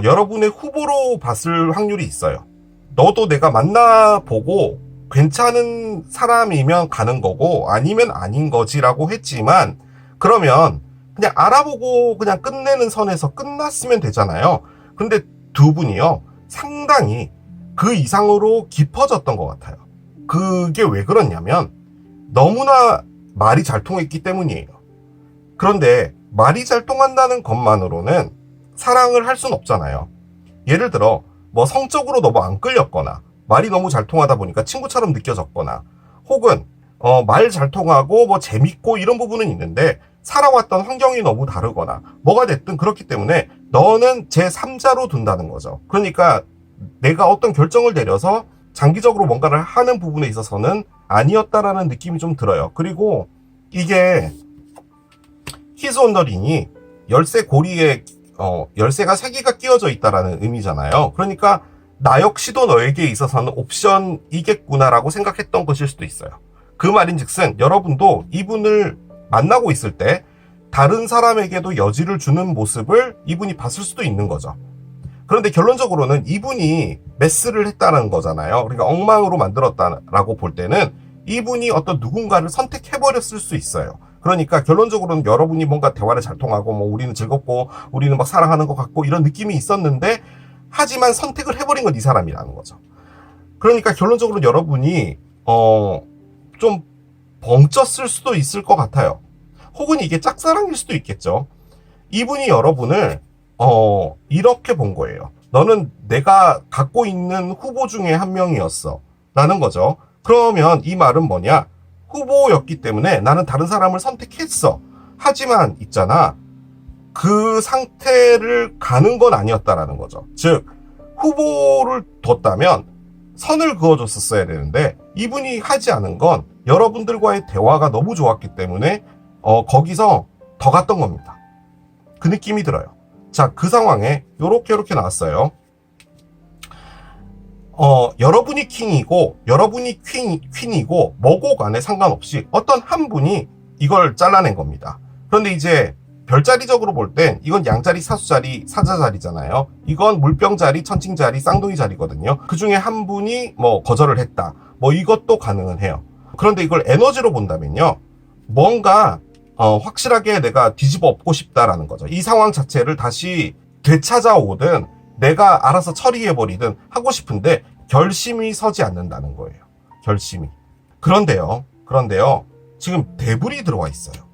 여러분의 후보로 봤을 확률이 있어요. 너도 내가 만나보고 괜찮은 사람이면 가는 거고 아니면 아닌 거지라고 했지만, 그러면 그냥 알아보고 그냥 끝내는 선에서 끝났으면 되잖아요. 근데 두 분이요, 상당히 그 이상으로 깊어졌던 것 같아요. 그게 왜 그렇냐면 너무나 말이 잘 통했기 때문이에요. 그런데 말이 잘 통한다는 것만으로는 사랑을 할 순 없잖아요. 예를 들어 뭐 성적으로 너무 안 끌렸거나 말이 너무 잘 통하다 보니까 친구처럼 느껴졌거나, 혹은 말 잘 통하고 뭐 재밌고 이런 부분은 있는데 살아왔던 환경이 너무 다르거나 뭐가 됐든 그렇기 때문에 너는 제3자로 둔다는 거죠. 그러니까 내가 어떤 결정을 내려서 장기적으로 뭔가를 하는 부분에 있어서는 아니었다라는 느낌이 좀 들어요. 그리고 이게 히즈 온 더 링이 열쇠 고리에 열쇠가 3개가 끼워져 있다라는 의미잖아요. 그러니까 나 역시도 너에게 있어서는 옵션이겠구나라고 생각했던 것일 수도 있어요. 그 말인즉슨 여러분도 이분을 만나고 있을 때 다른 사람에게도 여지를 주는 모습을 이분이 봤을 수도 있는 거죠. 그런데 결론적으로는 이분이 메스를 했다는 거잖아요. 그러니까 엉망으로 만들었다라고 볼 때는 이분이 어떤 누군가를 선택해버렸을 수 있어요. 그러니까 결론적으로는 여러분이 뭔가 대화를 잘 통하고 뭐 우리는 즐겁고 우리는 막 사랑하는 것 같고 이런 느낌이 있었는데, 하지만 선택을 해버린 건 이 사람이라는 거죠. 그러니까 결론적으로 여러분이 좀 벙쪘을 수도 있을 것 같아요. 혹은 이게 짝사랑일 수도 있겠죠. 이분이 여러분을 이렇게 본 거예요. 너는 내가 갖고 있는 후보 중에 한 명이었어 라는 거죠. 그러면 이 말은 뭐냐, 후보였기 때문에 나는 다른 사람을 선택했어. 하지만 있잖아, 그 상태를 가는 건 아니었다라는 거죠. 즉 후보를 뒀다면 선을 그어줬었어야 되는데 이분이 하지 않은 건 여러분들과의 대화가 너무 좋았기 때문에 거기서 더 갔던 겁니다. 그 느낌이 들어요. 자, 그 상황에 요렇게 나왔어요. 여러분이 킹이고 여러분이 퀸이고 뭐고 간에 상관없이 어떤 한 분이 이걸 잘라낸 겁니다. 그런데 이제 별자리적으로 볼 땐 이건 양자리, 사수자리, 사자자리잖아요. 이건 물병자리, 천칭자리, 쌍둥이 자리거든요. 그 중에 한 분이 뭐 거절을 했다, 뭐 이것도 가능은 해요. 그런데 이걸 에너지로 본다면요, 뭔가 확실하게 내가 뒤집어 엎고 싶다라는 거죠. 이 상황 자체를 다시 되찾아오든 내가 알아서 처리해버리든 하고 싶은데 결심이 서지 않는다는 거예요. 결심이. 그런데요, 지금 데블이 들어와 있어요.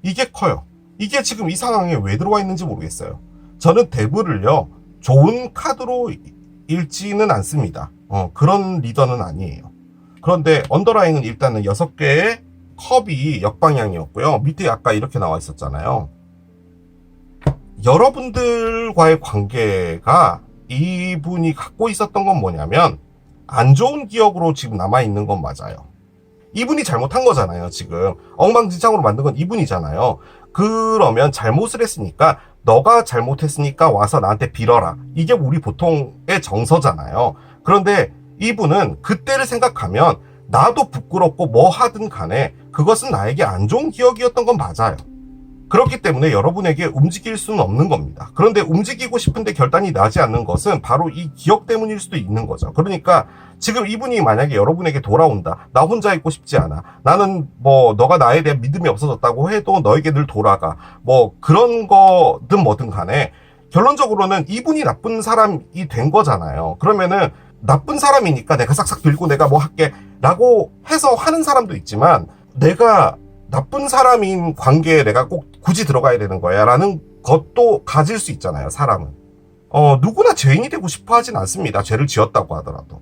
이게 커요. 이게 지금 이 상황에 왜 들어와 있는지 모르겠어요. 저는 데블을요, 좋은 카드로 읽지는 않습니다. 그런 리더는 아니에요. 그런데 언더라인은 일단은 6개의 컵이 역방향이었고요. 밑에 아까 이렇게 나와 있었잖아요. 여러분들과의 관계가 이분이 갖고 있었던 건 뭐냐면 안 좋은 기억으로 지금 남아있는 건 맞아요. 이분이 잘못한 거잖아요. 지금 엉망진창으로 만든 건 이분이잖아요. 그러면 잘못을 했으니까 너가 잘못했으니까 와서 나한테 빌어라. 이게 우리 보통의 정서잖아요. 그런데 이분은 그때를 생각하면 나도 부끄럽고 뭐 하든 간에 그것은 나에게 안 좋은 기억이었던 건 맞아요. 그렇기 때문에 여러분에게 움직일 수는 없는 겁니다. 그런데 움직이고 싶은데 결단이 나지 않는 것은 바로 이 기억 때문일 수도 있는 거죠. 그러니까 지금 이분이 만약에 여러분에게 돌아온다, 나 혼자 있고 싶지 않아, 나는 뭐 너가 나에 대한 믿음이 없어졌다고 해도 너에게 늘 돌아가, 뭐 그런 거든 뭐든 간에 결론적으로는 이분이 나쁜 사람이 된 거잖아요. 그러면은 나쁜 사람이니까 내가 싹싹 빌고 내가 뭐 할게 라고 해서 하는 사람도 있지만, 내가 나쁜 사람인 관계에 내가 꼭 굳이 들어가야 되는 거야 라는 것도 가질 수 있잖아요. 사람은 누구나 죄인이 되고 싶어 하진 않습니다. 죄를 지었다고 하더라도.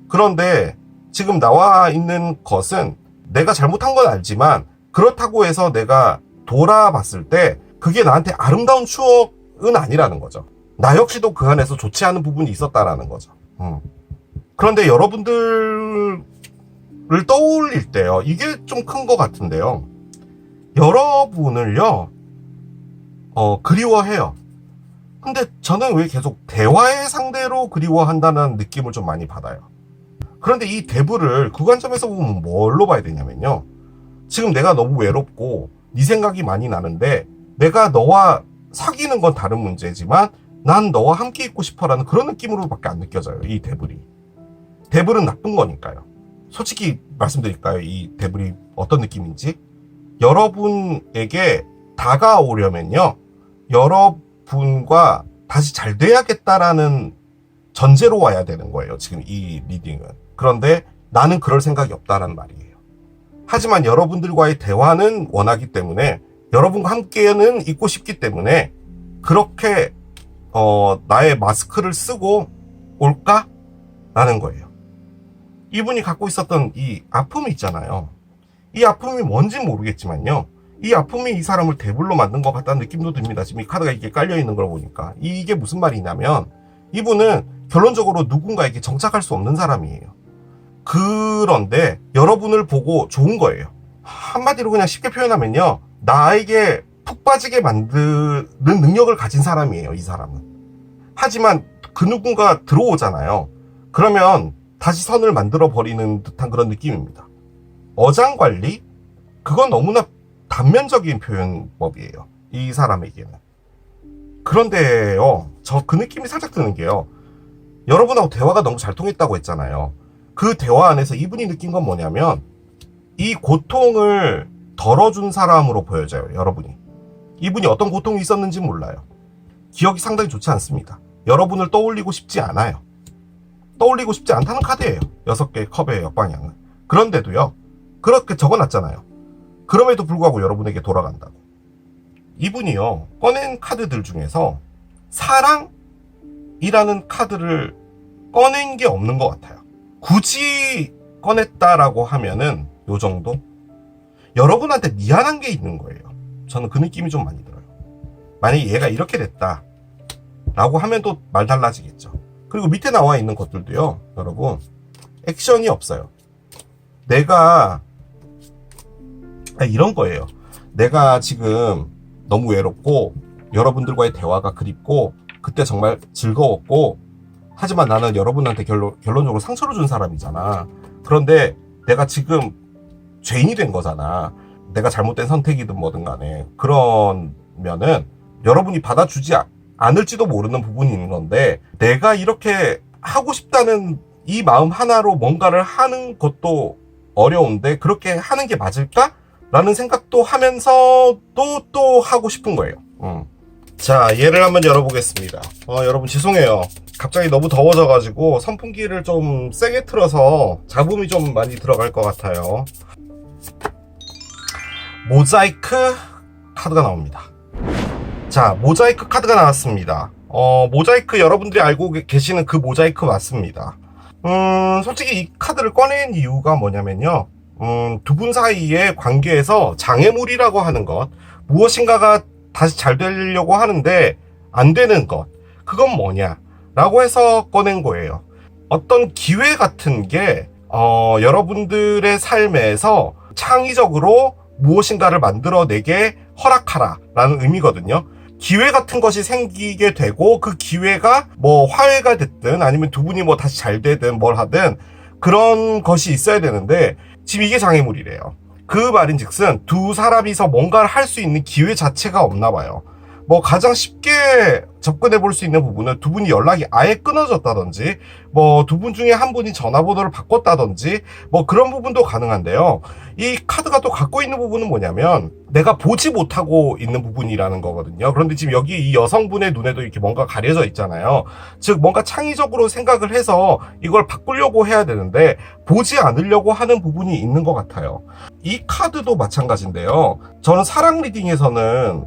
그런데 지금 나와 있는 것은 내가 잘못한 건 알지만 그렇다고 해서 내가 돌아봤을 때 그게 나한테 아름다운 추억은 아니라는 거죠. 나 역시도 그 안에서 좋지 않은 부분이 있었다라는 거죠. 그런데 여러분들을 떠올릴 때요, 이게 좀 큰 것 같은데요. 여러분을요, 그리워해요. 근데 저는 왜 계속 대화의 상대로 그리워한다는 느낌을 좀 많이 받아요. 그런데 이 대부를 그 관점에서 보면 뭘로 봐야 되냐면요. 지금 내가 너무 외롭고 네 생각이 많이 나는데 내가 너와 사귀는 건 다른 문제지만 난 너와 함께 있고 싶어라는 그런 느낌으로밖에 안 느껴져요. 이 대불이. 대불은 나쁜 거니까요. 솔직히 말씀드릴까요? 이 대불이 어떤 느낌인지? 여러분에게 다가오려면요, 여러분과 다시 잘 돼야겠다라는 전제로 와야 되는 거예요. 지금 이 리딩은. 그런데 나는 그럴 생각이 없다라는 말이에요. 하지만 여러분들과의 대화는 원하기 때문에, 여러분과 함께는 있고 싶기 때문에 그렇게 나의 마스크를 쓰고 올까? 라는 거예요. 이분이 갖고 있었던 이 아픔이 있잖아요. 이 아픔이 뭔지 모르겠지만요, 이 아픔이 이 사람을 대불로 만든 것 같다는 느낌도 듭니다. 지금 이 카드가 이게 깔려있는 걸 보니까. 이게 무슨 말이냐면, 이분은 결론적으로 누군가에게 정착할 수 없는 사람이에요. 그런데 여러분을 보고 좋은 거예요. 한마디로 그냥 쉽게 표현하면요, 나에게 푹 빠지게 만드는 능력을 가진 사람이에요, 이 사람은. 하지만 그 누군가 들어오잖아요. 그러면 다시 선을 만들어 버리는 듯한 그런 느낌입니다. 어장관리? 그건 너무나 단면적인 표현법이에요, 이 사람에게는. 그런데요, 저 그 느낌이 살짝 드는 게요, 여러분하고 대화가 너무 잘 통했다고 했잖아요. 그 대화 안에서 이분이 느낀 건 뭐냐면, 이 고통을 덜어준 사람으로 보여져요, 여러분이. 이분이 어떤 고통이 있었는지 몰라요. 기억이 상당히 좋지 않습니다. 여러분을 떠올리고 싶지 않아요. 떠올리고 싶지 않다는 카드예요, 6개의 컵의 역방향은. 그런데도요, 그렇게 적어놨잖아요. 그럼에도 불구하고 여러분에게 돌아간다고. 이분이요, 꺼낸 카드들 중에서 사랑이라는 카드를 꺼낸 게 없는 것 같아요. 굳이 꺼냈다라고 하면은 요 정도? 여러분한테 미안한 게 있는 거예요. 저는 그 느낌이 좀 많이 들어요. 만약에 얘가 이렇게 됐다 라고 하면 또 말 달라지겠죠. 그리고 밑에 나와 있는 것들도요, 여러분, 액션이 없어요. 내가 이런 거예요. 내가 지금 너무 외롭고 여러분들과의 대화가 그립고 그때 정말 즐거웠고, 하지만 나는 여러분한테 결론적으로 상처를 준 사람이잖아. 그런데 내가 지금 죄인이 된 거잖아. 내가 잘못된 선택이든 뭐든 간에. 그러면은 여러분이 받아주지 않을지도 모르는 부분이 있는 건데, 내가 이렇게 하고 싶다는 이 마음 하나로 뭔가를 하는 것도 어려운데 그렇게 하는 게 맞을까? 라는 생각도 하면서도 또 하고 싶은 거예요. 자, 얘를 한번 열어보겠습니다. 여러분 죄송해요. 갑자기 너무 더워져가지고 선풍기를 좀 세게 틀어서 잡음이 좀 많이 들어갈 것 같아요. 모자이크 카드가 나옵니다. 자, 모자이크 카드가 나왔습니다. 모자이크 여러분들이 알고 계시는 그 모자이크 맞습니다. 솔직히 이 카드를 꺼낸 이유가 뭐냐면요, 두 분 사이의 관계에서 장애물이라고 하는 것, 무엇인가가 다시 잘 되려고 하는데 안 되는 것, 그건 뭐냐 라고 해서 꺼낸 거예요. 어떤 기회 같은 게 여러분들의 삶에서 창의적으로 무엇인가를 만들어내게 허락하라 라는 의미거든요. 기회 같은 것이 생기게 되고, 그 기회가 뭐 화해가 됐든 아니면 두 분이 뭐 다시 잘 되든 뭘 하든 그런 것이 있어야 되는데, 지금 이게 장애물이래요. 그 말인즉슨 두 사람이서 뭔가를 할 수 있는 기회 자체가 없나 봐요. 뭐 가장 쉽게 접근해 볼 수 있는 부분은 두 분이 연락이 아예 끊어졌다든지, 뭐 두 분 중에 한 분이 전화번호를 바꿨다든지, 뭐 그런 부분도 가능한데요. 이 카드가 또 갖고 있는 부분은 뭐냐면, 내가 보지 못하고 있는 부분이라는 거거든요. 그런데 지금 여기 이 여성분의 눈에도 이렇게 뭔가 가려져 있잖아요. 즉 뭔가 창의적으로 생각을 해서 이걸 바꾸려고 해야 되는데 보지 않으려고 하는 부분이 있는 것 같아요. 이 카드도 마찬가지인데요. 저는 사랑 리딩에서는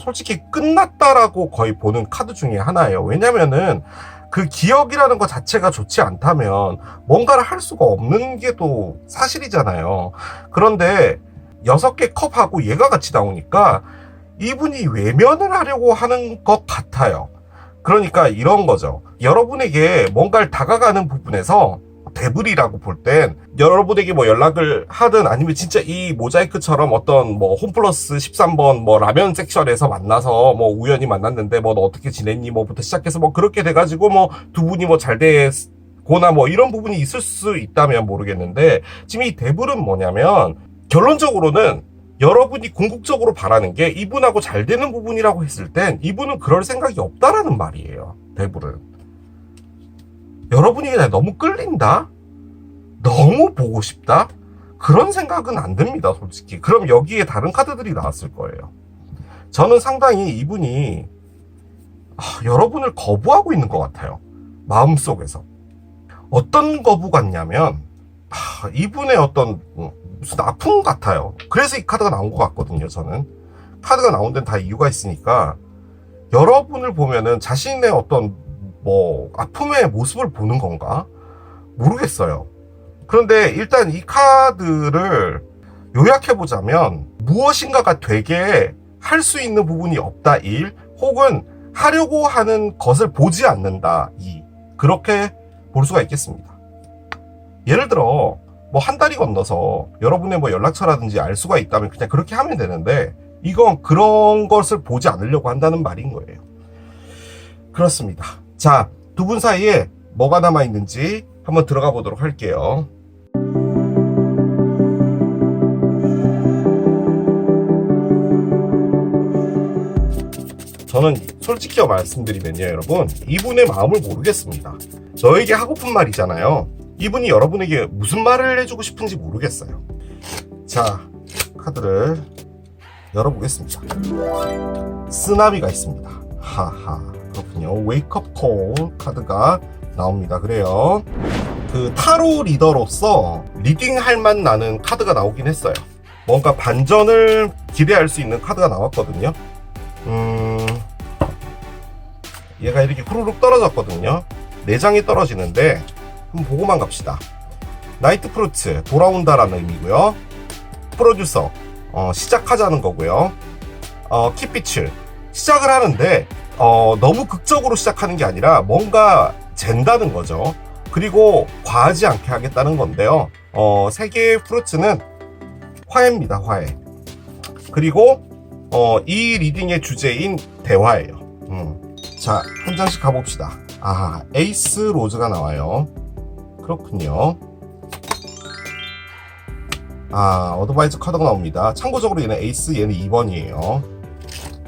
솔직히 끝났다라고 거의 보는 카드 중에 하나예요. 왜냐면은 그 기억이라는 것 자체가 좋지 않다면 뭔가를 할 수가 없는 게 또 사실이잖아요. 그런데 6개 컵하고 얘가 같이 나오니까 이분이 외면을 하려고 하는 것 같아요. 그러니까 이런 거죠. 여러분에게 뭔가를 다가가는 부분에서 데블이라고 볼 땐 여러분에게 뭐 연락을 하든 아니면 진짜 이 모자이크처럼 어떤 뭐 홈플러스 13번 뭐 라면 섹션에서 만나서 뭐 우연히 만났는데 뭐 너 어떻게 지냈니 뭐부터 시작해서 뭐 그렇게 돼가지고 뭐 두 분이 뭐 잘 되거나 뭐 이런 부분이 있을 수 있다면 모르겠는데, 지금 이 데블은 뭐냐면 결론적으로는 여러분이 궁극적으로 바라는 게 이분하고 잘 되는 부분이라고 했을 땐 이분은 그럴 생각이 없다라는 말이에요. 데블은 여러분이 그냥 너무 끌린다? 너무 보고 싶다? 그런 생각은 안 듭니다, 솔직히. 그럼 여기에 다른 카드들이 나왔을 거예요. 저는 상당히 이분이 여러분을 거부하고 있는 것 같아요. 마음속에서. 어떤 거부 같냐면 이분의 어떤 무슨 아픔 같아요. 그래서 이 카드가 나온 것 같거든요. 저는 카드가 나온 데는 다 이유가 있으니까 여러분을 보면은 자신의 어떤 뭐 아픔의 모습을 보는 건가 모르겠어요. 그런데 일단 이 카드를 요약해보자면 무엇인가가 되게 할 수 있는 부분이 없다 1, 혹은 하려고 하는 것을 보지 않는다 2, 그렇게 볼 수가 있겠습니다. 예를 들어 뭐 한 달이 건너서 여러분의 뭐 연락처라든지 알 수가 있다면 그냥 그렇게 하면 되는데, 이건 그런 것을 보지 않으려고 한다는 말인 거예요. 그렇습니다. 자, 두 분 사이에 뭐가 남아있는지 한번 들어가 보도록 할게요. 저는 솔직히 말씀드리면요, 여러분, 이분의 마음을 모르겠습니다. 너에게 하고픈 말이잖아요. 이분이 여러분에게 무슨 말을 해주고 싶은지 모르겠어요. 자, 카드를 열어보겠습니다. 쓰나미가 있습니다. 하하, 그렇군요. 웨이크업 콜 카드가 나옵니다. 그래요. 그 타로 리더로서 리딩할 맛 나는 카드가 나오긴 했어요. 뭔가 반전을 기대할 수 있는 카드가 나왔거든요. 얘가 이렇게 후루룩 떨어졌거든요. 4장이 떨어지는데 한번 보고만 갑시다. 나이트 프루트, 돌아온다라는 의미고요. 프로듀서, 시작하자는 거고요. 키피츠, 시작을 하는데 너무 극적으로 시작하는 게 아니라 뭔가 잰다는 거죠. 그리고 과하지 않게 하겠다는 건데요. 3개의 프루트는 화해입니다. 화해. 그리고 이 리딩의 주제인 대화예요. 자, 한 장씩 가봅시다. 에이스 로즈가 나와요. 그렇군요. 어드바이저 카드가 나옵니다. 참고적으로 얘는 에이스, 얘는 2번이에요.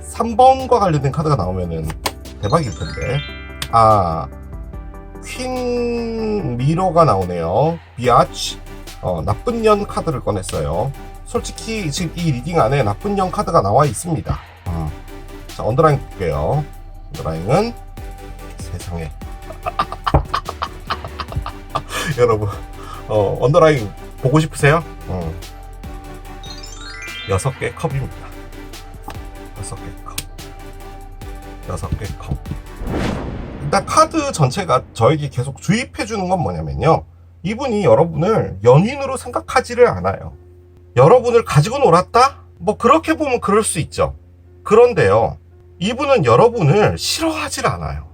3번과 관련된 카드가 나오면은 대박일 텐데. 퀸 미러가 나오네요. 비아치. 나쁜 년 카드를 꺼냈어요. 솔직히 지금 이 리딩 안에 나쁜 년 카드가 나와 있습니다. 자, 언더라인 볼게요. 언더라인은 세상에. 여러분, 언더라인 보고 싶으세요? 6개 컵입니다. 6개 컵. 6개 컵. 일단 카드 전체가 저에게 계속 주입해주는 건 뭐냐면요. 이분이 여러분을 연인으로 생각하지를 않아요. 여러분을 가지고 놀았다? 뭐 그렇게 보면 그럴 수 있죠. 그런데요, 이분은 여러분을 싫어하질 않아요.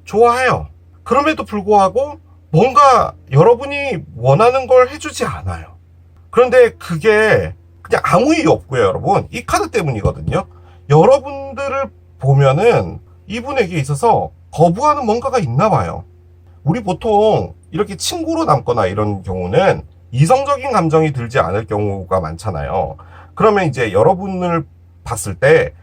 좋아해요. 그럼에도 불구하고 뭔가 여러분이 원하는 걸 해주지 않아요. 그런데 그게 그냥 아무 이유 없고요, 여러분. 이 카드 때문이거든요. 여러분들을 보면은 이분에게 있어서 거부하는 뭔가가 있나 봐요. 우리 보통 이렇게 친구로 남거나 이런 경우는 이성적인 감정이 들지 않을 경우가 많잖아요. 그러면 이제 여러분을 봤을 때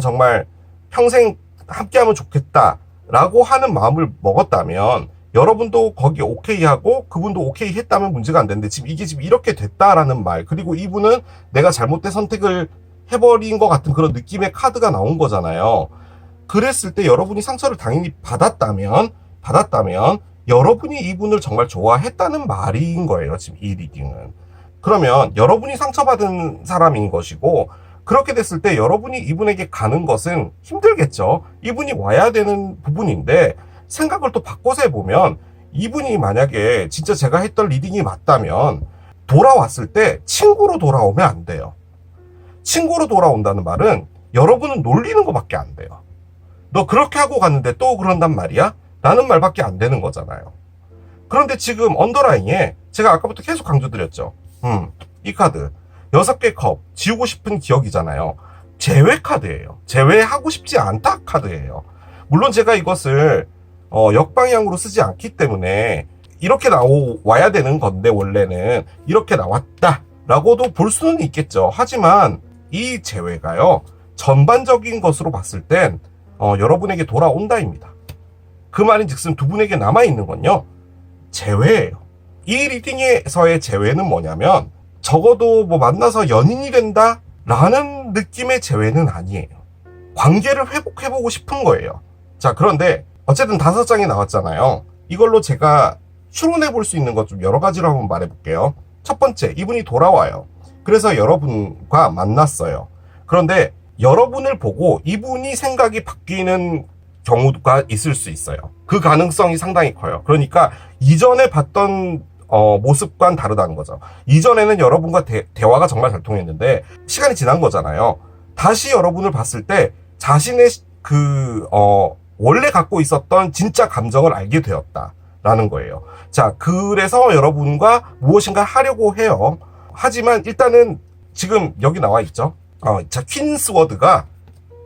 정말 평생 함께하면 좋겠다 라고 하는 마음을 먹었다면 여러분도 거기 오케이 하고 그분도 오케이 했다면 문제가 안 되는데, 지금 이게 지금 이렇게 됐다라는 말, 그리고 이분은 내가 잘못된 선택을 해버린 것 같은 그런 느낌의 카드가 나온 거잖아요. 그랬을 때 여러분이 상처를 당연히 받았다면 여러분이 이분을 정말 좋아했다는 말인 거예요, 지금 이 리딩은. 그러면 여러분이 상처받은 사람인 것이고, 그렇게 됐을 때 여러분이 이분에게 가는 것은 힘들겠죠. 이분이 와야 되는 부분인데, 생각을 또 바꿔서 해보면 이분이 만약에 진짜 제가 했던 리딩이 맞다면 돌아왔을 때 친구로 돌아오면 안 돼요. 친구로 돌아온다는 말은 여러분은 놀리는 것밖에 안 돼요. 너 그렇게 하고 갔는데 또 그런단 말이야? 라는 말밖에 안 되는 거잖아요. 그런데 지금 언더라인에 제가 아까부터 계속 강조드렸죠. 이 카드 6개 컵 지우고 싶은 기억이잖아요. 제외 카드예요. 제외하고 싶지 않다 카드예요. 물론 제가 이것을 역방향으로 쓰지 않기 때문에 이렇게 나와야 되는 건데 원래는 이렇게 나왔다 라고도 볼 수는 있겠죠. 하지만 이 제외가요 전반적인 것으로 봤을 땐 여러분에게 돌아온다입니다. 그 말인즉슨 두 분에게 남아있는 건요 제외예요. 이 리딩에서의 제외는 뭐냐면 적어도 뭐 만나서 연인이 된다 라는 느낌의 제외는 아니에요. 관계를 회복해보고 싶은 거예요. 자, 그런데 어쨌든 5장이 나왔잖아요. 이걸로 제가 추론해 볼 수 있는 것 좀 여러 가지로 한번 말해 볼게요. 첫 번째, 이분이 돌아와요. 그래서 여러분과 만났어요. 그런데 여러분을 보고 이분이 생각이 바뀌는 경우가 있을 수 있어요. 그 가능성이 상당히 커요. 그러니까 이전에 봤던 모습과는 다르다는 거죠. 이전에는 여러분과 대화가 정말 잘 통했는데 시간이 지난 거잖아요. 다시 여러분을 봤을 때 자신의 원래 갖고 있었던 진짜 감정을 알게 되었다라는 거예요. 자, 그래서 여러분과 무엇인가 하려고 해요. 하지만 일단은 지금 여기 나와 있죠. 자, 퀸스워드가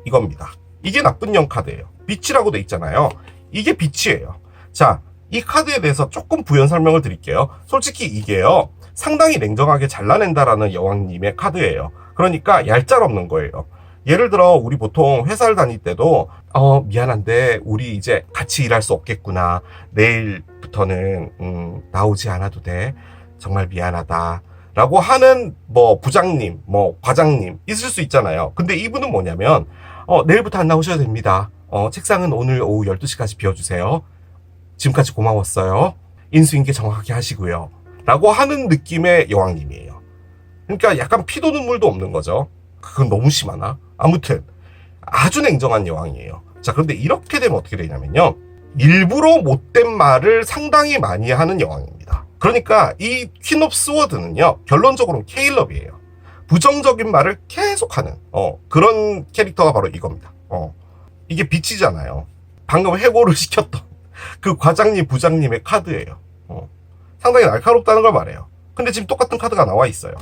이겁니다. 이게 나쁜 영 카드예요. 빛이라고 돼 있잖아요. 이게 빛이에요. 자, 이 카드에 대해서 조금 부연 설명을 드릴게요. 솔직히 이게요, 상당히 냉정하게 잘라낸다라는 여왕님의 카드예요. 그러니까 얄짤없는 거예요. 예를 들어 우리 보통 회사를 다닐 때도 미안한데 우리 이제 같이 일할 수 없겠구나. 내일부터는 나오지 않아도 돼. 정말 미안하다. 라고 하는 뭐 부장님, 뭐 과장님 있을 수 있잖아요. 근데 이분은 뭐냐면 내일부터 안 나오셔도 됩니다. 책상은 오늘 오후 12시까지 비워주세요. 지금까지 고마웠어요. 인수인계 정확하게 하시고요. 라고 하는 느낌의 여왕님이에요. 그러니까 약간 피도 눈물도 없는 거죠. 그건 너무 심하나? 아무튼 아주 냉정한 여왕이에요. 자, 그런데 이렇게 되면 어떻게 되냐면요, 일부러 못된 말을 상당히 많이 하는 여왕입니다. 그러니까 이 퀸 오브 스워드는요 결론적으로는 케일럽이에요. 부정적인 말을 계속하는 그런 캐릭터가 바로 이겁니다. 이게 빛이잖아요. 방금 해고를 시켰던 그 과장님 부장님의 카드예요. 상당히 날카롭다는 걸 말해요. 근데 지금 똑같은 카드가 나와 있어요.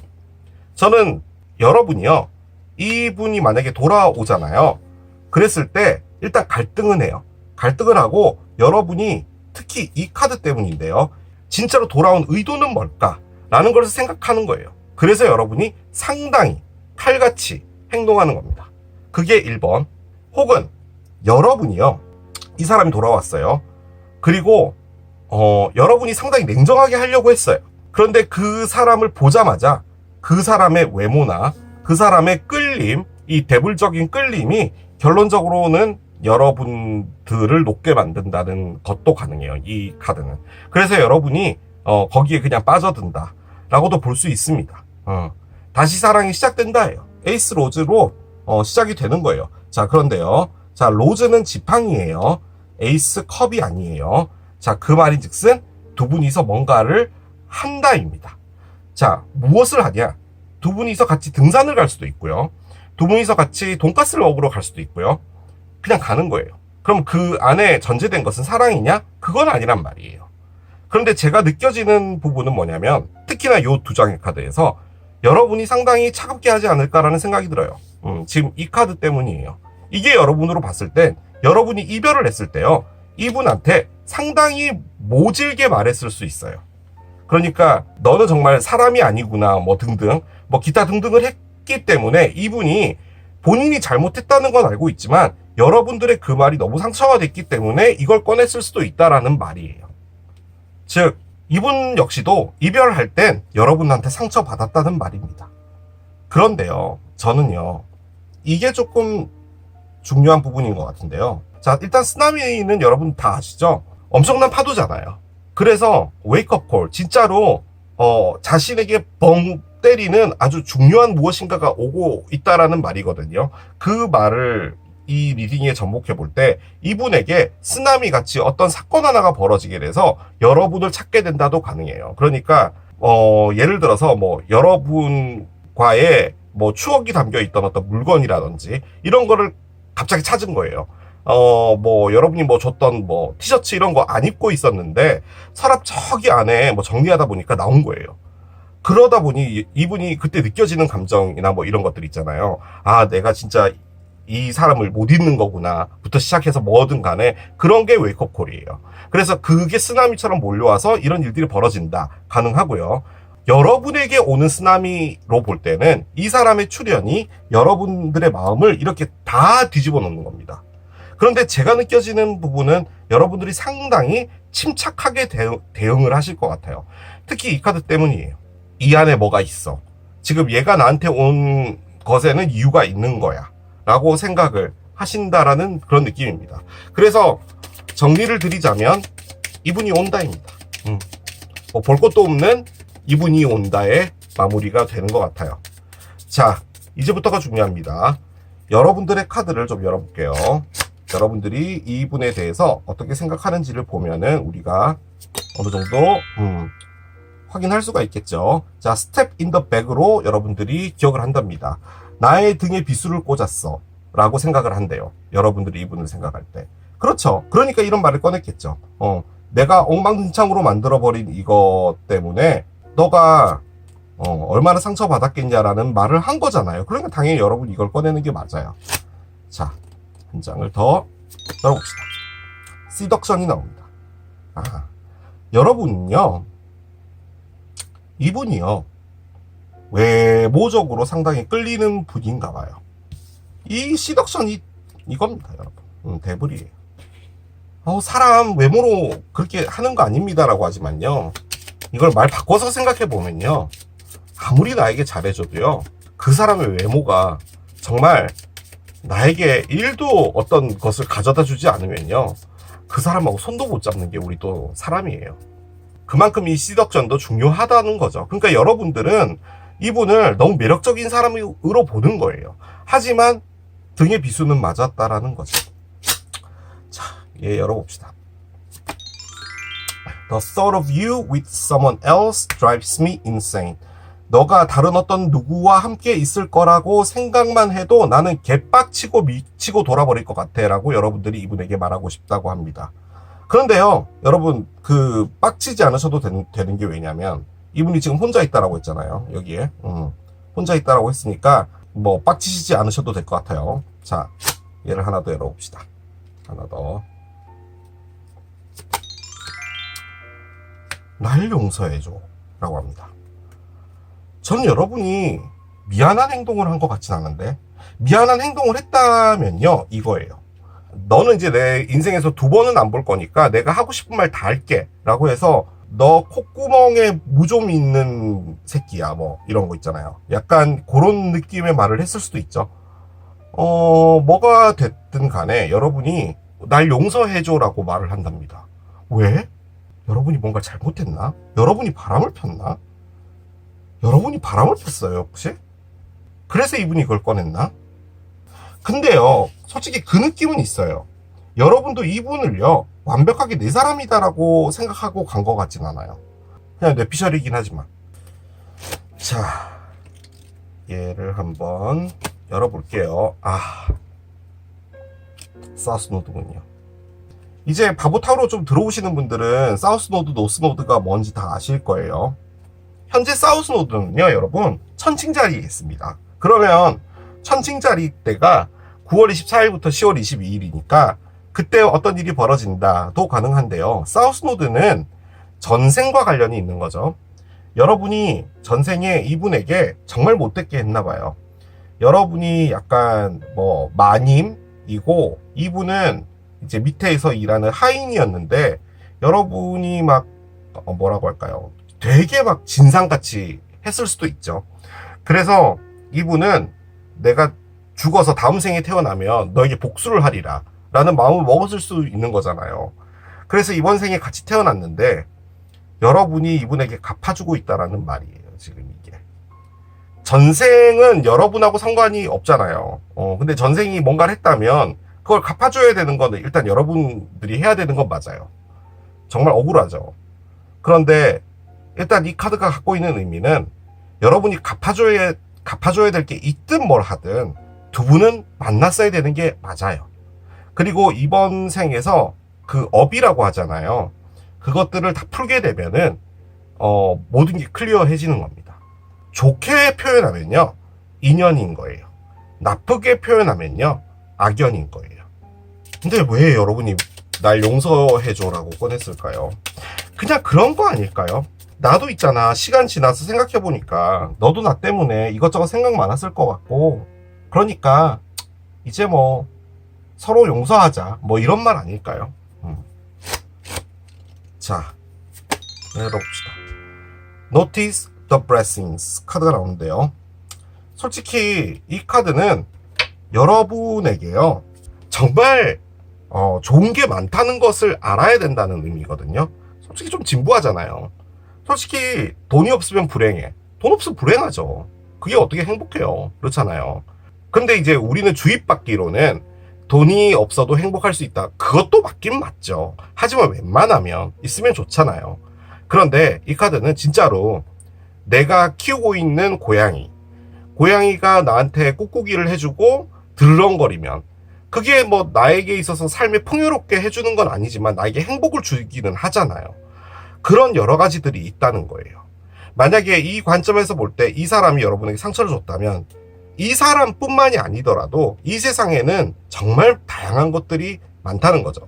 저는 여러분이요, 이분이 만약에 돌아오잖아요. 그랬을 때 일단 갈등은 해요. 갈등을 하고 여러분이 특히 이 카드 때문인데요, 진짜로 돌아온 의도는 뭘까? 라는 것을 생각하는 거예요. 그래서 여러분이 상당히 칼같이 행동하는 겁니다. 그게 1번. 혹은 여러분이요, 이 사람이 돌아왔어요. 그리고 여러분이 상당히 냉정하게 하려고 했어요. 그런데 그 사람을 보자마자 그 사람의 외모나 그 사람의 끌림, 이 대불적인 끌림이 결론적으로는 여러분들을 녹게 만든다는 것도 가능해요. 이 카드는. 그래서 여러분이 거기에 그냥 빠져든다 라고도 볼 수 있습니다. 다시 사랑이 시작된다예요. 에이스 로즈로 시작이 되는 거예요. 자, 그런데요, 자, 로즈는 지팡이에요. 에이스 컵이 아니에요. 자, 그 말인즉슨 두 분이서 뭔가를 한다입니다. 자, 무엇을 하냐? 두 분이서 같이 등산을 갈 수도 있고요. 두 분이서 같이 돈가스를 먹으러 갈 수도 있고요. 그냥 가는 거예요. 그럼 그 안에 전제된 것은 사랑이냐? 그건 아니란 말이에요. 그런데 제가 느껴지는 부분은 뭐냐면, 특히나 이 2장의 카드에서 여러분이 상당히 차갑게 하지 않을까라는 생각이 들어요. 지금 이 카드 때문이에요. 이게 여러분으로 봤을 땐, 여러분이 이별을 했을 때요, 이분한테 상당히 모질게 말했을 수 있어요. 그러니까 너는 정말 사람이 아니구나, 뭐 등등, 뭐 기타 등등을 했기 때문에 이분이 본인이 잘못했다는 건 알고 있지만 여러분들의 그 말이 너무 상처가 됐기 때문에 이걸 꺼냈을 수도 있다라는 말이에요. 즉, 이분 역시도 이별할 땐 여러분한테 상처받았다는 말입니다. 그런데요, 저는요, 이게 조금 중요한 부분인 것 같은데요. 자, 일단 쓰나미는 여러분 다 아시죠? 엄청난 파도잖아요. 그래서 웨이크업 콜, 진짜로 자신에게 벙 때리는 아주 중요한 무엇인가가 오고 있다라는 말이거든요. 그 말을 이 리딩에 접목해 볼 때 이분에게 쓰나미 같이 어떤 사건 하나가 벌어지게 돼서 여러분을 찾게 된다도 가능해요. 그러니까 예를 들어서 뭐 여러분과의 뭐 추억이 담겨 있던 어떤 물건이라든지 이런 거를 갑자기 찾은 거예요. 뭐 여러분이 뭐 줬던 뭐 티셔츠 이런 거 안 입고 있었는데 서랍 저기 안에 뭐 정리하다 보니까 나온 거예요. 그러다 보니 이분이 그때 느껴지는 감정이나 뭐 이런 것들 있잖아요. 아, 내가 진짜 이 사람을 못 잊는 거구나 부터 시작해서 뭐든 간에 그런 게 웨이크업 콜이에요. 그래서 그게 쓰나미처럼 몰려와서 이런 일들이 벌어진다 가능하고요. 여러분에게 오는 쓰나미로 볼 때는 이 사람의 출현이 여러분들의 마음을 이렇게 다 뒤집어 놓는 겁니다. 그런데 제가 느껴지는 부분은 여러분들이 상당히 침착하게 대응을 하실 것 같아요. 특히 이 카드 때문이에요. 이 안에 뭐가 있어. 지금 얘가 나한테 온 것에는 이유가 있는 거야. 라고 생각을 하신다라는 그런 느낌입니다. 그래서 정리를 드리자면 이분이 온다입니다. 뭐 볼 것도 없는 이분이 온다의 마무리가 되는 것 같아요. 자, 이제부터가 중요합니다. 여러분들의 카드를 좀 열어볼게요. 여러분들이 이분에 대해서 어떻게 생각하는지를 보면은 우리가 어느 정도 확인할 수가 있겠죠. 자, 스텝 인 더 백으로 여러분들이 기억을 한답니다. 나의 등에 비수를 꽂았어 라고 생각을 한대요. 여러분들이 이분을 생각할 때. 그렇죠. 그러니까 이런 말을 꺼냈겠죠. 내가 엉망진창으로 만들어버린 이것 때문에 너가 얼마나 상처받았겠냐라는 말을 한 거잖아요. 그러니까 당연히 여러분이 이걸 꺼내는 게 맞아요. 자, 한 장을 더 열어봅시다. 시덕션이 나옵니다. 여러분은요, 이분이요, 외모적으로 상당히 끌리는 분인가 봐요. 이 시덕션이 이겁니다, 여러분. 대불이에요. 사람 외모로 그렇게 하는 거 아닙니다라고 하지만요, 이걸 말 바꿔서 생각해 보면요, 아무리 나에게 잘해줘도요, 그 사람의 외모가 정말 나에게 1도 어떤 것을 가져다 주지 않으면요, 그 사람하고 손도 못 잡는 게 우리 또 사람이에요. 그만큼 이 시덕전도 중요하다는 거죠. 그러니까 여러분들은 이분을 너무 매력적인 사람으로 보는 거예요. 하지만 등의 비수는 맞았다라는 거죠. 자, 얘 열어봅시다. The thought of you with someone else drives me insane. 너가 다른 어떤 누구와 함께 있을 거라고 생각만 해도 나는 개빡치고 미치고 돌아버릴 것 같아 라고 여러분들이 이분에게 말하고 싶다고 합니다. 그런데요, 여러분, 빡치지 않으셔도 되는 게 왜냐면, 이분이 지금 혼자 있다라고 했잖아요. 여기에. 혼자 있다라고 했으니까, 뭐, 빡치시지 않으셔도 될 것 같아요. 자, 얘를 하나 더 열어봅시다. 하나 더. 날 용서해줘. 라고 합니다. 저는 여러분이 미안한 행동을 한 것 같진 않은데, 미안한 행동을 했다면요, 이거예요. 너는 이제 내 인생에서 2번은 안 볼 거니까 내가 하고 싶은 말 다 할게 라고 해서 너 콧구멍에 무좀 있는 새끼야 뭐 이런 거 있잖아요. 약간 그런 느낌의 말을 했을 수도 있죠. 뭐가 됐든 간에 여러분이 날 용서해줘 라고 말을 한답니다. 왜? 여러분이 뭔가 잘못했나? 여러분이 바람을 폈나? 여러분이 바람을 폈어요 혹시? 그래서 이분이 이걸 꺼냈나? 근데요, 솔직히 그 느낌은 있어요. 여러분도 이분을요, 완벽하게 내 사람이다라고 생각하고 간 것 같진 않아요. 그냥 뇌피셜이긴 하지만. 자, 얘를 한번 열어볼게요. 사우스노드군요. 이제 바보타우로 좀 들어오시는 분들은 사우스노드, 노스노드가 뭔지 다 아실 거예요. 현재 사우스노드는요, 여러분, 천칭자리에 있습니다. 그러면 천칭자리 때가 9월 24일부터 10월 22일이니까 그때 어떤 일이 벌어진다도 가능한데요. 사우스노드는 전생과 관련이 있는 거죠. 여러분이 전생에 이분에게 정말 못됐게 했나 봐요. 여러분이 약간 뭐 마님이고 이분은 이제 밑에서 일하는 하인이었는데 여러분이 막 뭐라고 할까요? 되게 막 진상같이 했을 수도 있죠. 그래서 이분은 내가 죽어서 다음 생에 태어나면 너에게 복수를 하리라 라는 마음을 먹었을 수 있는 거잖아요. 그래서 이번 생에 같이 태어났는데 여러분이 이분에게 갚아주고 있다라는 말이에요. 지금 이게 전생은 여러분하고 상관이 없잖아요. 근데 전생이 뭔가를 했다면 그걸 갚아줘야 되는 거는 일단 여러분들이 해야 되는 건 맞아요. 정말 억울하죠. 그런데 일단 이 카드가 갖고 있는 의미는 여러분이 갚아줘야 될 게 있든 뭘 하든 두 분은 만났어야 되는 게 맞아요. 그리고 이번 생에서 그 업이라고 하잖아요. 그것들을 다 풀게 되면은 모든 게 클리어해지는 겁니다. 좋게 표현하면요, 인연인 거예요. 나쁘게 표현하면요, 악연인 거예요. 근데 왜 여러분이 날 용서해줘라고 꺼냈을까요? 그냥 그런 거 아닐까요? 나도 있잖아. 시간 지나서 생각해보니까 너도 나 때문에 이것저것 생각 많았을 것 같고, 그러니까 이제 뭐 서로 용서하자, 뭐 이런 말 아닐까요? 자, 열어봅시다. Notice the blessings 카드가 나오는데요. 솔직히 이 카드는 여러분에게요, 정말 좋은 게 많다는 것을 알아야 된다는 의미거든요. 솔직히 좀 진부하잖아요. 솔직히 돈이 없으면 불행해. 돈 없으면 불행하죠. 그게 어떻게 행복해요. 그렇잖아요. 근데 이제 우리는 주입받기로는 돈이 없어도 행복할 수 있다. 그것도 맞긴 맞죠. 하지만 웬만하면 있으면 좋잖아요. 그런데 이 카드는 진짜로 내가 키우고 있는 고양이가 나한테 꾹꾹이를 해주고 드르렁거리면 그게 뭐 나에게 있어서 삶에 풍요롭게 해주는 건 아니지만 나에게 행복을 주기는 하잖아요. 그런 여러 가지들이 있다는 거예요. 만약에 이 관점에서 볼 때 이 사람이 여러분에게 상처를 줬다면 이 사람뿐만이 아니더라도 이 세상에는 정말 다양한 것들이 많다는 거죠.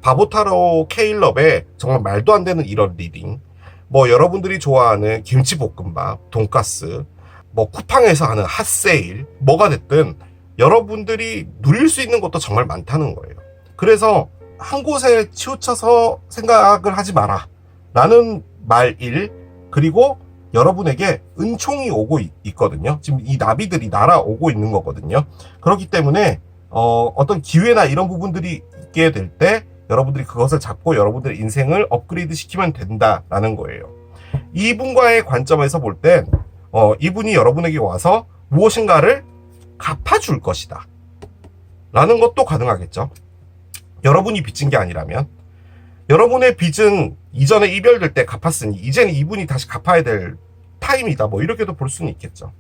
바보타로 K럽에 정말 말도 안 되는 이런 리딩, 뭐 여러분들이 좋아하는 김치볶음밥, 돈가스, 뭐 쿠팡에서 하는 핫세일, 뭐가 됐든 여러분들이 누릴 수 있는 것도 정말 많다는 거예요. 그래서 한 곳에 치우쳐서 생각을 하지 마라 라는 말 1, 그리고 여러분에게 은총이 오고 있거든요. 지금 이 나비들이 날아오고 있는 거거든요. 그렇기 때문에 어떤 기회나 이런 부분들이 있게 될 때 여러분들이 그것을 잡고 여러분들의 인생을 업그레이드 시키면 된다라는 거예요. 이분과의 관점에서 볼 땐 이분이 여러분에게 와서 무엇인가를 갚아줄 것이다 라는 것도 가능하겠죠. 여러분이 빚진 게 아니라면, 여러분의 빚은 이전에 이별될 때 갚았으니 이제는 이분이 다시 갚아야 될 타임이다, 뭐 이렇게도 볼 수는 있겠죠.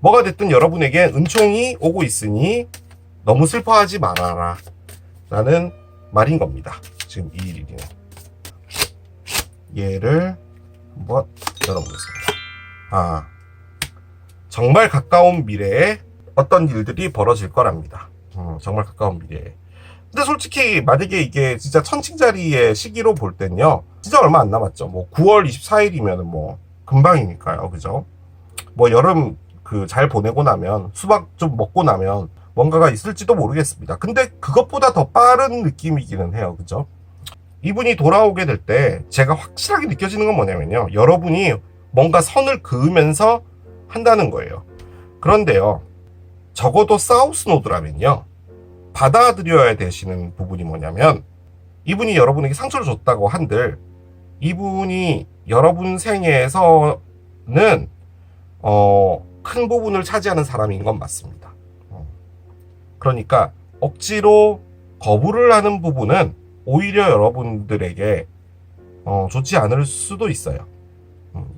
뭐가 됐든 여러분에게 은총이 오고 있으니 너무 슬퍼하지 말아라 라는 말인 겁니다. 지금 이 일이는. 얘를 한번 열어보겠습니다. 정말 가까운 미래에 어떤 일들이 벌어질 거랍니다. 정말 가까운 미래에. 근데 솔직히 만약에 이게 진짜 천칭자리의 시기로 볼 땐요, 진짜 얼마 안 남았죠. 뭐 9월 24일이면 뭐 금방이니까요. 그죠? 뭐 여름 잘 보내고 나면, 수박 좀 먹고 나면 뭔가가 있을지도 모르겠습니다. 근데 그것보다 더 빠른 느낌이기는 해요. 그죠? 이분이 돌아오게 될 때 제가 확실하게 느껴지는 건 뭐냐면요, 여러분이 뭔가 선을 그으면서 한다는 거예요. 그런데요, 적어도 사우스 노드라면요, 받아들여야 되시는 부분이 뭐냐면, 이분이 여러분에게 상처를 줬다고 한들 이분이 여러분 생애에서는 큰 부분을 차지하는 사람인 건 맞습니다. 그러니까 억지로 거부를 하는 부분은 오히려 여러분들에게 좋지 않을 수도 있어요.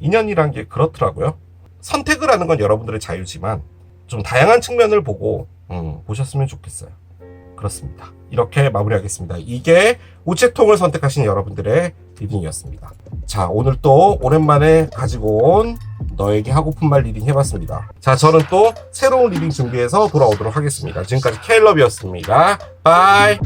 인연이란 게 그렇더라고요. 선택을 하는 건 여러분들의 자유지만 좀 다양한 측면을 보고 보셨으면 좋겠어요. 그렇습니다. 이렇게 마무리하겠습니다. 이게 우체통을 선택하신 여러분들의 리딩이었습니다. 자, 오늘 또 오랜만에 가지고 온 너에게 하고픈 말 리딩 해봤습니다. 자, 저는 또 새로운 리딩 준비해서 돌아오도록 하겠습니다. 지금까지 K럽이었습니다. 바이.